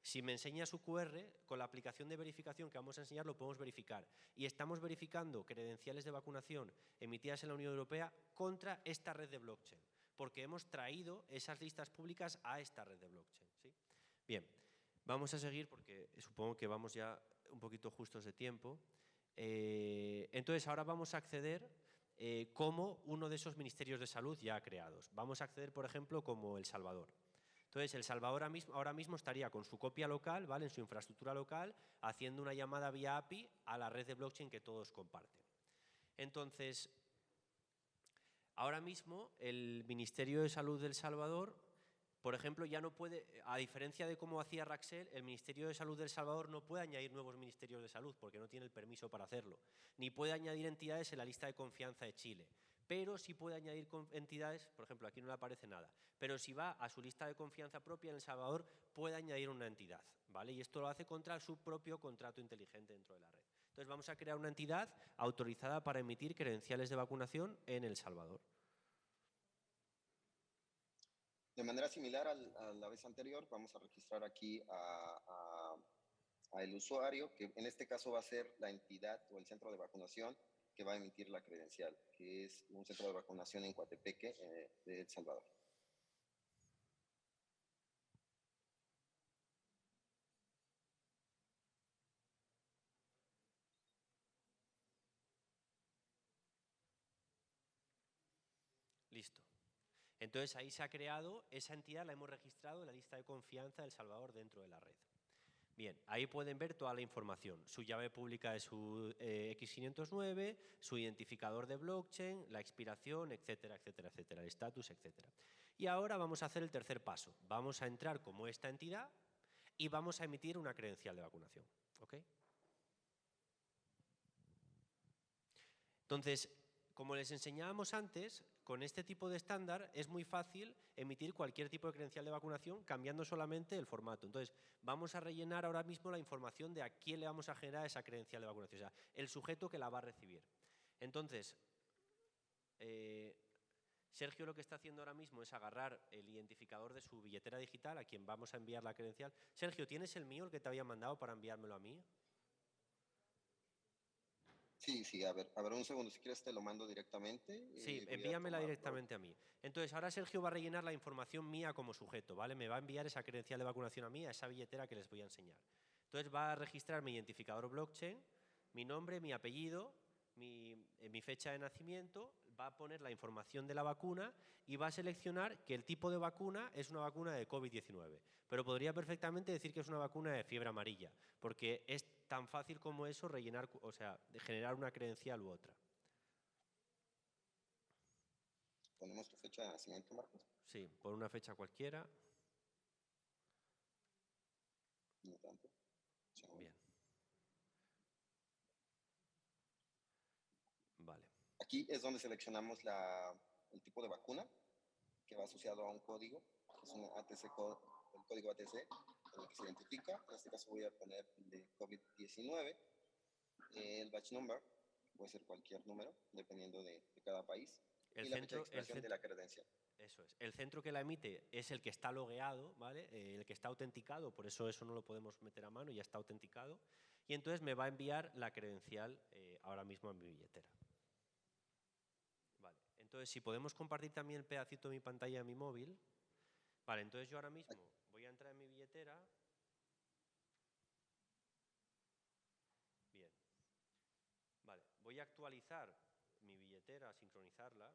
si me enseña su QR, con la aplicación de verificación que vamos a enseñar lo podemos verificar. Y estamos verificando credenciales de vacunación emitidas en la Unión Europea contra esta red de blockchain, porque hemos traído esas listas públicas a esta red de blockchain, ¿sí? Bien, vamos a seguir porque supongo que vamos ya un poquito justos de tiempo. Entonces, ahora vamos a acceder como uno de esos ministerios de salud ya creados. Vamos a acceder, por ejemplo, como El Salvador. Entonces, El Salvador ahora mismo estaría con su copia local, ¿vale? En su infraestructura local, haciendo una llamada vía API a la red de blockchain que todos comparten. Entonces, ahora mismo el Ministerio de Salud de El Salvador, por ejemplo, ya no puede, a diferencia de cómo hacía Raxel, el Ministerio de Salud de El Salvador no puede añadir nuevos ministerios de salud porque no tiene el permiso para hacerlo, ni puede añadir entidades en la lista de confianza de Chile. Pero sí puede añadir entidades, por ejemplo, aquí no le aparece nada, pero si va a su lista de confianza propia en El Salvador, puede añadir una entidad, ¿vale? Y esto lo hace contra su propio contrato inteligente dentro de la red. Entonces vamos a crear una entidad autorizada para emitir credenciales de vacunación en El Salvador. De manera similar a la vez anterior, vamos a registrar aquí a el usuario, que en este caso va a ser la entidad o el centro de vacunación que va a emitir la credencial, que es un centro de vacunación en Coatepeque, de El Salvador. Listo. Entonces ahí se ha creado, esa entidad la hemos registrado en la lista de confianza de El Salvador dentro de la red. Bien, ahí pueden ver toda la información, su llave pública de su X509, su identificador de blockchain, la expiración, etcétera, etcétera, etcétera, el estatus, etcétera. Y ahora vamos a hacer el tercer paso. Vamos a entrar como esta entidad y vamos a emitir una credencial de vacunación. ¿Ok? Entonces, como les enseñábamos antes, con este tipo de estándar es muy fácil emitir cualquier tipo de credencial de vacunación cambiando solamente el formato. Entonces, vamos a rellenar ahora mismo la información de a quién le vamos a generar esa credencial de vacunación, o sea, el sujeto que la va a recibir. Entonces, Sergio lo que está haciendo ahora mismo es agarrar el identificador de su billetera digital a quien vamos a enviar la credencial. Sergio, ¿tienes el mío, el que te había mandado para enviármelo a mí? Sí, a ver, un segundo, si quieres te lo mando directamente. Sí, Voy a envíamela tomarlo. directamente a mí. Entonces, ahora Sergio va a rellenar la información mía como sujeto, ¿vale? Me va a enviar esa credencial de vacunación a mí, a esa billetera que les voy a enseñar. Entonces, va a registrar mi identificador blockchain, mi nombre, mi apellido, mi fecha de nacimiento, va a poner la información de la vacuna y va a seleccionar que el tipo de vacuna es una vacuna de COVID-19. Pero podría perfectamente decir que es una vacuna de fiebre amarilla, porque es tan fácil como eso rellenar, o sea, de generar una credencial u otra. ¿Ponemos tu fecha de nacimiento, Marcos? Sí, por una fecha cualquiera. No tanto. Segundo. Bien. Vale. Aquí es donde seleccionamos el tipo de vacuna que va asociado a un código, que es un ATC, el código ATC, con el que se identifica. En este caso voy a poner el de COVID-19. El batch number puede ser cualquier número, dependiendo de cada país. Y la fecha de expiración de la credencial. Eso es. El centro que la emite es el que está logueado, ¿vale? El que está autenticado, por eso no lo podemos meter a mano, ya está autenticado. Y entonces me va a enviar la credencial ahora mismo a mi billetera. Vale. Entonces, si podemos compartir también el pedacito de mi pantalla de mi móvil. Vale, entonces yo ahora mismo voy a entrar en mi billetera. Bien. Vale, voy a actualizar mi billetera, sincronizarla,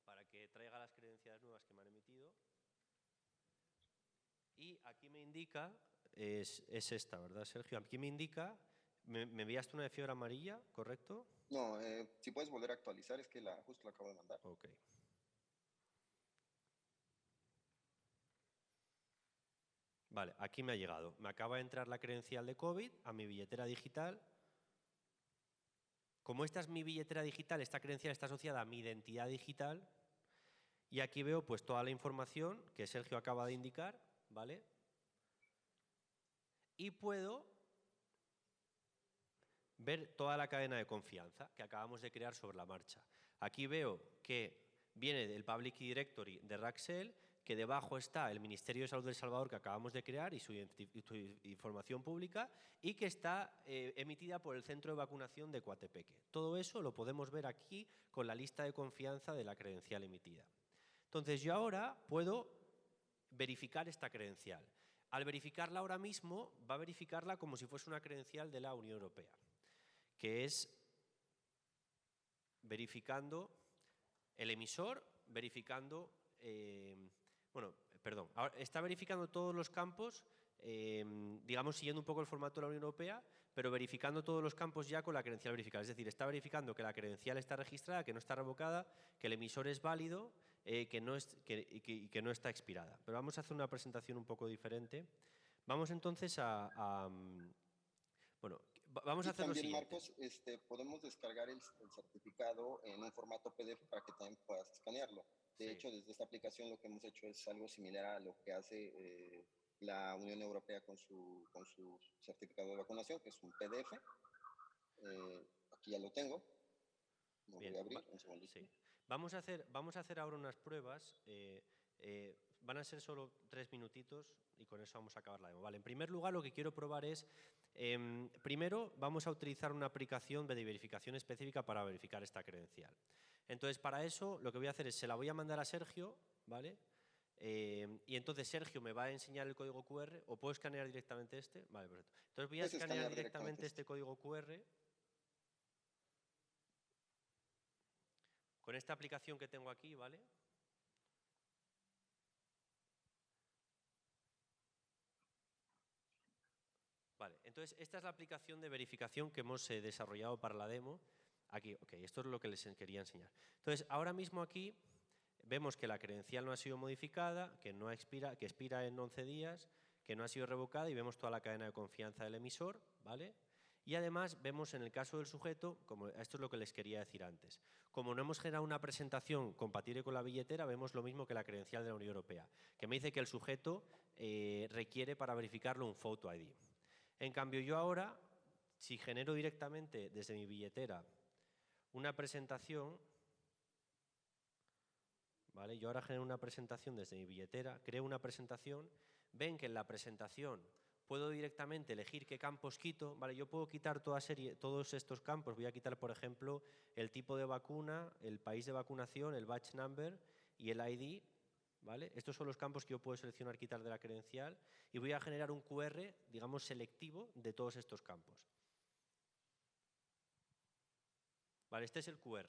para que traiga las credenciales nuevas que me han emitido. Y aquí me indica, es esta, ¿verdad, Sergio? Aquí me indica, me enviaste una de fiebre amarilla, ¿correcto? No, si puedes volver a actualizar, es que justo la acabo de mandar. Ok. Vale, aquí me ha llegado. Me acaba de entrar la credencial de COVID a mi billetera digital. Como esta es mi billetera digital, esta credencial está asociada a mi identidad digital. Y aquí veo pues toda la información que Sergio acaba de indicar, ¿vale? Y puedo ver toda la cadena de confianza que acabamos de crear sobre la marcha. Aquí veo que viene del Public Directory de Raxel, que debajo está el Ministerio de Salud de El Salvador que acabamos de crear y su información pública, y que está emitida por el Centro de Vacunación de Coatepeque. Todo eso lo podemos ver aquí con la lista de confianza de la credencial emitida. Entonces yo ahora puedo verificar esta credencial. Al verificarla ahora mismo, va a verificarla como si fuese una credencial de la Unión Europea, que es verificando el emisor, verificando, está verificando todos los campos, digamos, siguiendo un poco el formato de la Unión Europea, pero verificando todos los campos ya con la credencial verificada. Es decir, está verificando que la credencial está registrada, que no está revocada, que el emisor es válido, que no está expirada. Pero vamos a hacer una presentación un poco diferente. Vamos entonces vamos a hacer lo también, siguiente. Marcos, podemos descargar el certificado en un formato PDF para que también puedas escanearlo. De hecho, desde esta aplicación lo que hemos hecho es algo similar a lo que hace la Unión Europea con su certificado de vacunación, que es un PDF. Aquí ya lo tengo. Lo voy a abrir un segundito. Sí. Vamos a hacer ahora unas pruebas. Van a ser solo 3 minutitos y con eso vamos a acabar la demo. Vale, en primer lugar, lo que quiero probar es, primero vamos a utilizar una aplicación de verificación específica para verificar esta credencial. Entonces, para eso, lo que voy a hacer es, se la voy a mandar a Sergio, ¿vale? Y entonces Sergio me va a enseñar el código QR, o puedo escanear directamente este. Vale, perfecto. Entonces voy a escanear directamente este código QR con esta aplicación que tengo aquí, ¿vale? Vale, entonces esta es la aplicación de verificación que hemos desarrollado para la demo. Aquí, ok, esto es lo que les quería enseñar. Entonces, ahora mismo aquí vemos que la credencial no ha sido modificada, que expira en 11 días, que no ha sido revocada y vemos toda la cadena de confianza del emisor, ¿vale? Y además vemos en el caso del sujeto, como esto es lo que les quería decir antes, como no hemos generado una presentación compatible con la billetera, vemos lo mismo que la credencial de la Unión Europea, que me dice que el sujeto requiere para verificarlo un Photo ID. En cambio, yo ahora, si genero directamente desde mi billetera una presentación, ¿vale? Yo ahora genero una presentación desde mi billetera, creo una presentación, ven que en la presentación puedo directamente elegir qué campos quito, ¿vale? Yo puedo quitar todos estos campos, voy a quitar, por ejemplo, el tipo de vacuna, el país de vacunación, el batch number y el ID, ¿vale? Estos son los campos que yo puedo seleccionar, quitar de la credencial y voy a generar un QR, digamos, selectivo de todos estos campos. Vale, este es el QR.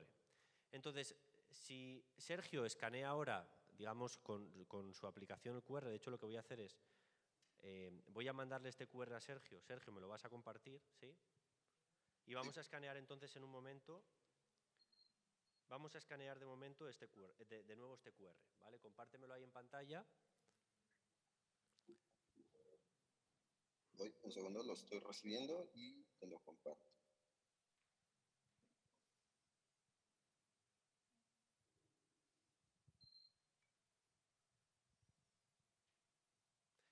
Entonces, si Sergio escanea ahora, digamos, con su aplicación el QR, de hecho lo que voy a hacer es, voy a mandarle este QR a Sergio. Sergio, ¿me lo vas a compartir? ¿Sí? Y vamos a escanear entonces en un momento, vamos a escanear de momento este QR, de nuevo este QR, ¿vale? Compártemelo ahí en pantalla. Voy un segundo, lo estoy recibiendo y te lo comparto.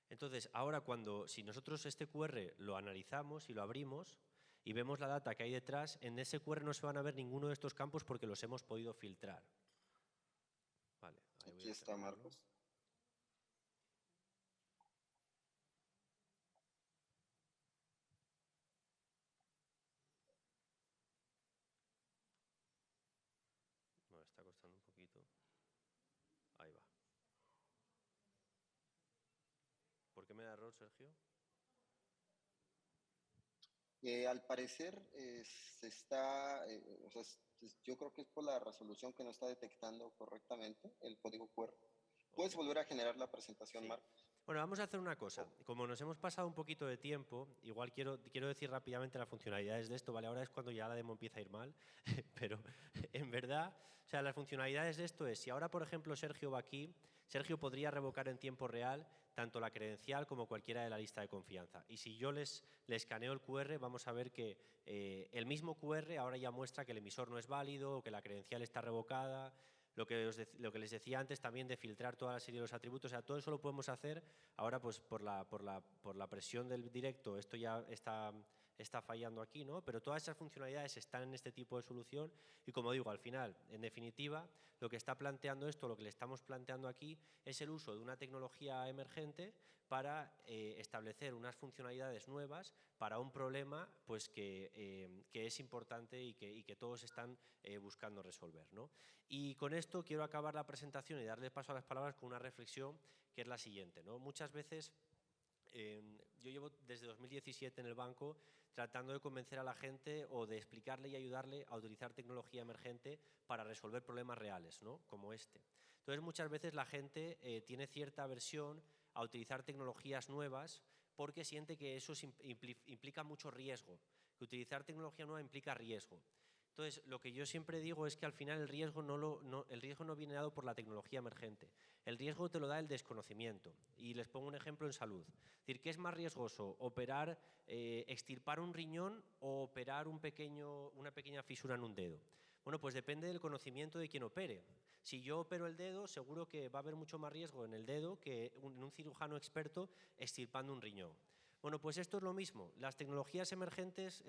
Entonces, ahora si nosotros este QR lo analizamos y lo abrimos y vemos la data que hay detrás, en ese QR no se van a ver ninguno de estos campos porque los hemos podido filtrar. Vale, ahí Aquí está Marcos. Bueno, está costando un poquito. Ahí va. ¿Por qué me da error, Sergio? Al parecer o sea, yo creo que es por la resolución que no está detectando correctamente el código QR. ¿Puedes volver a generar la presentación, Sí. Marcos? Bueno, vamos a hacer una cosa. Como nos hemos pasado un poquito de tiempo, igual quiero decir rápidamente las funcionalidades de esto, ¿vale? Ahora es cuando ya la demo empieza a ir mal, pero en verdad, o sea, las funcionalidades de esto es, si ahora, por ejemplo, Sergio va aquí, Sergio podría revocar en tiempo real tanto la credencial como cualquiera de la lista de confianza. Y si yo les escaneo el QR, vamos a ver que el mismo QR ahora ya muestra que el emisor no es válido o que la credencial está revocada. Lo que les decía antes también de filtrar toda la serie de los atributos, o sea, todo eso lo podemos hacer ahora pues por la presión del directo, esto ya está fallando aquí, ¿no? Pero todas esas funcionalidades están en este tipo de solución y como digo, al final, en definitiva, lo que está planteando esto, lo que le estamos planteando aquí es el uso de una tecnología emergente para establecer unas funcionalidades nuevas para un problema pues, que es importante y que todos están buscando resolver, ¿no? Y con esto quiero acabar la presentación y darle paso a las palabras con una reflexión que es la siguiente, ¿no? Muchas veces, yo llevo desde 2017 en el banco tratando de convencer a la gente o de explicarle y ayudarle a utilizar tecnología emergente para resolver problemas reales, ¿no? Como este. Entonces, muchas veces la gente tiene cierta aversión a utilizar tecnologías nuevas porque siente que eso implica mucho riesgo, que utilizar tecnología nueva implica riesgo. Entonces, lo que yo siempre digo es que al final el riesgo no viene dado por la tecnología emergente. El riesgo te lo da el desconocimiento. Y les pongo un ejemplo en salud. Es decir, ¿qué es más riesgoso? ¿Extirpar un riñón o operar una pequeña fisura en un dedo? Bueno, pues depende del conocimiento de quien opere. Si yo opero el dedo, seguro que va a haber mucho más riesgo en el dedo que en un cirujano experto extirpando un riñón. Bueno, pues esto es lo mismo. Las tecnologías emergentes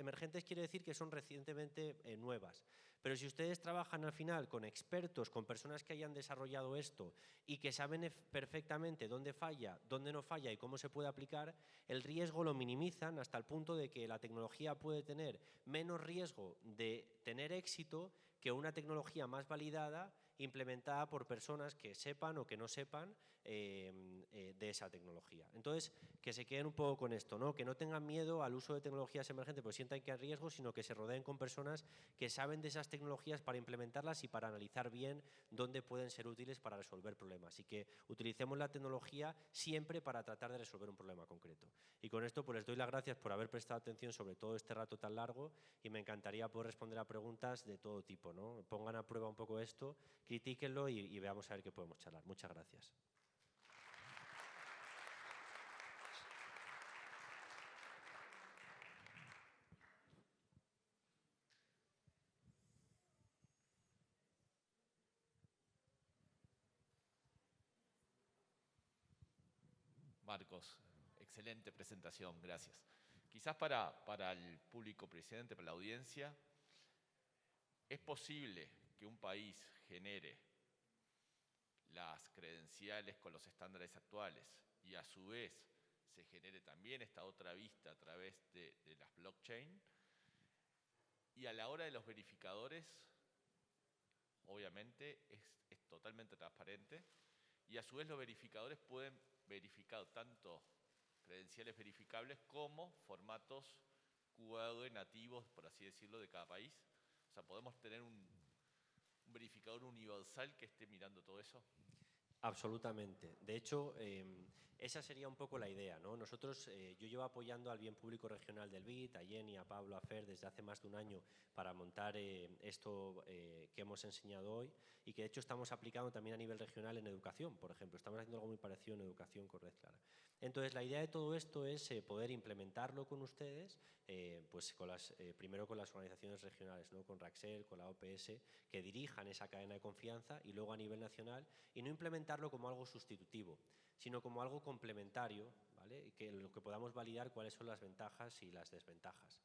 quiere decir que son recientemente nuevas. Pero si ustedes trabajan al final con expertos, con personas que hayan desarrollado esto y que saben perfectamente dónde falla, dónde no falla y cómo se puede aplicar, el riesgo lo minimizan hasta el punto de que la tecnología puede tener menos riesgo de tener éxito que una tecnología más validada implementada por personas que sepan o que no sepan de esa tecnología. Entonces, que se queden un poco con esto, ¿no? Que no tengan miedo al uso de tecnologías emergentes porque sientan que hay riesgo, sino que se rodeen con personas que saben de esas tecnologías para implementarlas y para analizar bien dónde pueden ser útiles para resolver problemas. Y que utilicemos la tecnología siempre para tratar de resolver un problema concreto. Y con esto pues les doy las gracias por haber prestado atención sobre todo este rato tan largo y me encantaría poder responder a preguntas de todo tipo, ¿no? Pongan a prueba un poco esto, critíquenlo y veamos a ver qué podemos charlar. Muchas gracias. Marcos, excelente presentación, gracias. Quizás para el público presente, para la audiencia, ¿es posible que un país genere las credenciales con los estándares actuales y a su vez se genere también esta otra vista a través de las blockchain? Y a la hora de los verificadores, obviamente es totalmente transparente y a su vez los verificadores pueden verificar tanto credenciales verificables como formatos QR nativos, por así decirlo, de cada país. O sea, ¿podemos tener un verificador universal que esté mirando todo eso? Absolutamente. De hecho, esa sería un poco la idea, ¿no? Nosotros, yo llevo apoyando al bien público regional del BID, a Jenny, a Pablo, a Fer, desde hace más de un año para montar esto que hemos enseñado hoy y que de hecho estamos aplicando también a nivel regional en educación, por ejemplo. Estamos haciendo algo muy parecido en educación con Red Clara. Entonces, la idea de todo esto es poder implementarlo con ustedes, pues primero con las organizaciones regionales, ¿no? Con Raxel, con la OPS, que dirijan esa cadena de confianza y luego a nivel nacional y no implementarlo como algo sustitutivo, sino como algo complementario, ¿vale? Y que lo que podamos validar cuáles son las ventajas y las desventajas.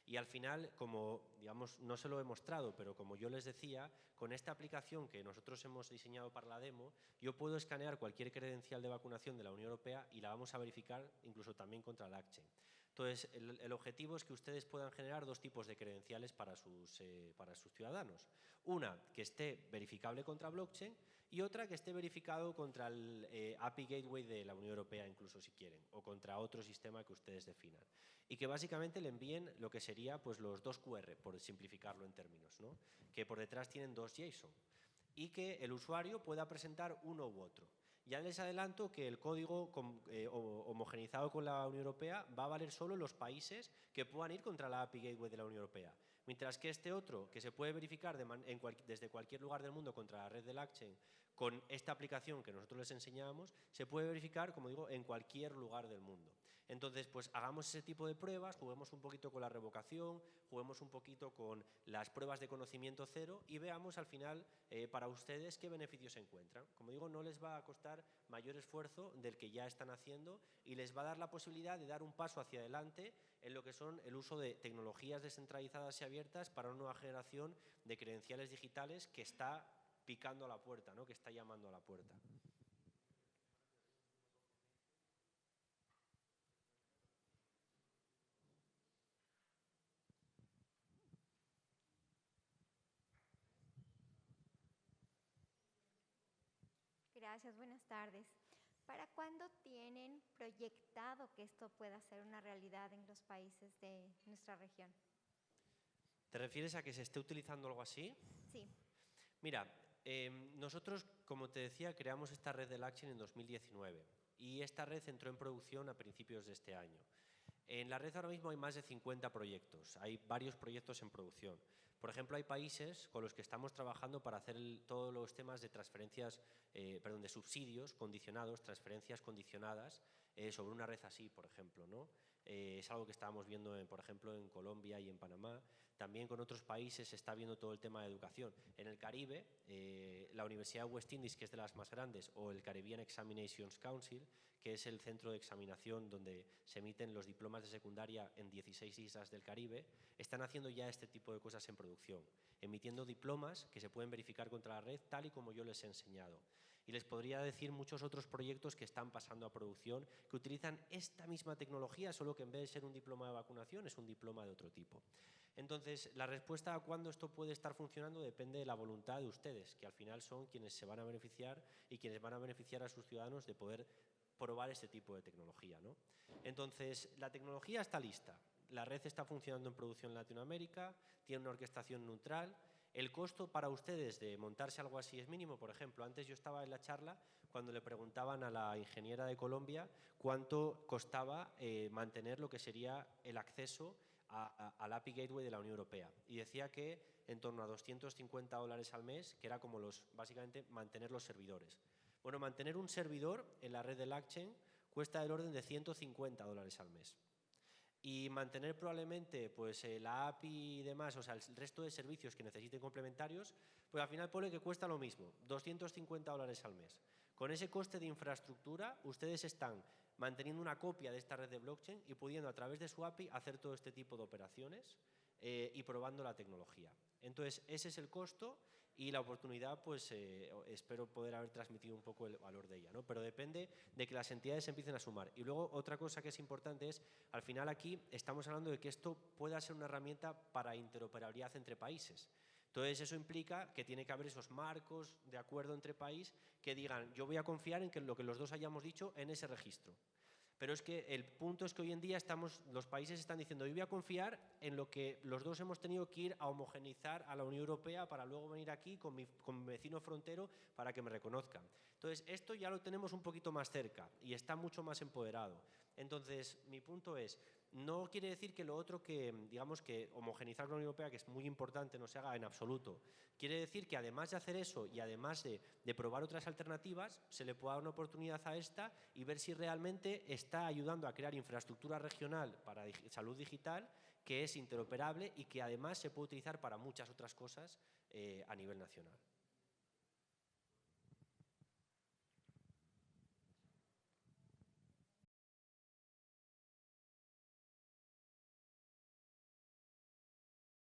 Y al final, como digamos, no se lo he mostrado, pero como yo les decía, con esta aplicación que nosotros hemos diseñado para la demo, yo puedo escanear cualquier credencial de vacunación de la Unión Europea y la vamos a verificar incluso también contra la blockchain. Entonces, el objetivo es que ustedes puedan generar dos tipos de credenciales para sus ciudadanos. Una, que esté verificable contra blockchain y otra que esté verificado contra el API Gateway de la Unión Europea, incluso si quieren, o contra otro sistema que ustedes definan. Y que básicamente le envíen lo que sería pues, los dos QR, por simplificarlo en términos, ¿no? Que por detrás tienen dos JSON y que el usuario pueda presentar uno u otro. Ya les adelanto que el código homogeneizado con la Unión Europea va a valer solo en los países que puedan ir contra la API Gateway de la Unión Europea. Mientras que este otro, que se puede verificar desde cualquier lugar del mundo contra la red de blockchain, con esta aplicación que nosotros les enseñamos, se puede verificar, como digo, en cualquier lugar del mundo. Entonces, pues hagamos ese tipo de pruebas, juguemos un poquito con la revocación, juguemos un poquito con las pruebas de conocimiento cero y veamos al final para ustedes qué beneficios se encuentran. Como digo, no les va a costar mayor esfuerzo del que ya están haciendo y les va a dar la posibilidad de dar un paso hacia adelante en lo que son el uso de tecnologías descentralizadas y abiertas para una nueva generación de credenciales digitales que está picando a la puerta, ¿no? Que está llamando a la puerta. Gracias, buenas tardes. ¿Para cuándo tienen proyectado que esto pueda ser una realidad en los países de nuestra región? ¿Te refieres a que se esté utilizando algo así? Sí. Mira, nosotros, como te decía, creamos esta red de blockchain en 2019 y esta red entró en producción a principios de este año. En la red ahora mismo hay más de 50 proyectos, hay varios proyectos en producción. Por ejemplo, hay países con los que estamos trabajando para hacer todos los temas de transferencias, de subsidios condicionados, transferencias condicionadas sobre una red así, por ejemplo, ¿no? es algo que estábamos viendo, por ejemplo, en Colombia y en Panamá. También con otros países se está viendo todo el tema de educación. En el Caribe, la Universidad de West Indies, que es de las más grandes, o el Caribbean Examinations Council, que es el centro de examinación donde se emiten los diplomas de secundaria en 16 islas del Caribe, están haciendo ya este tipo de cosas en producción, emitiendo diplomas que se pueden verificar contra la red, tal y como yo les he enseñado. Y les podría decir muchos otros proyectos que están pasando a producción que utilizan esta misma tecnología, solo que en vez de ser un diploma de vacunación es un diploma de otro tipo. Entonces, la respuesta a cuándo esto puede estar funcionando depende de la voluntad de ustedes, que al final son quienes se van a beneficiar y quienes van a beneficiar a sus ciudadanos de poder probar este tipo de tecnología, ¿no? Entonces, la tecnología está lista, la red está funcionando en producción en Latinoamérica, tiene una orquestación neutral. El costo para ustedes de montarse algo así es mínimo. Por ejemplo, antes yo estaba en la charla cuando le preguntaban a la ingeniera de Colombia cuánto costaba mantener lo que sería el acceso al API Gateway de la Unión Europea. Y decía que en torno a $250 al mes, que era como básicamente mantener los servidores. Bueno, mantener un servidor en la red de LangChain cuesta del orden de $150 al mes. Y mantener probablemente pues, la API y demás, o sea, el resto de servicios que necesiten complementarios, pues al final pone que cuesta lo mismo, $250 al mes. Con ese coste de infraestructura, ustedes están manteniendo una copia de esta red de blockchain y pudiendo a través de su API hacer todo este tipo de operaciones y probando la tecnología. Entonces, ese es el costo y la oportunidad, pues espero poder haber transmitido un poco el valor de ella, ¿no? Pero depende de que las entidades empiecen a sumar. Y luego otra cosa que es importante es, al final aquí estamos hablando de que esto pueda ser una herramienta para interoperabilidad entre países. Entonces eso implica que tiene que haber esos marcos de acuerdo entre países que digan, yo voy a confiar en que lo que los dos hayamos dicho en ese registro. Pero es que el punto es que hoy en día los países están diciendo, yo voy a confiar en lo que los dos hemos tenido que ir a homogeneizar a la Unión Europea para luego venir aquí con mi vecino frontero para que me reconozcan. Entonces, esto ya lo tenemos un poquito más cerca y está mucho más empoderado. Entonces, mi punto es, no quiere decir que lo otro que, digamos, que homogeneizar con la Unión Europea, que es muy importante, no se haga en absoluto. Quiere decir que además de hacer eso y además de probar otras alternativas, se le pueda dar una oportunidad a esta y ver si realmente está ayudando a crear infraestructura regional para salud digital que es interoperable y que además se puede utilizar para muchas otras cosas a nivel nacional.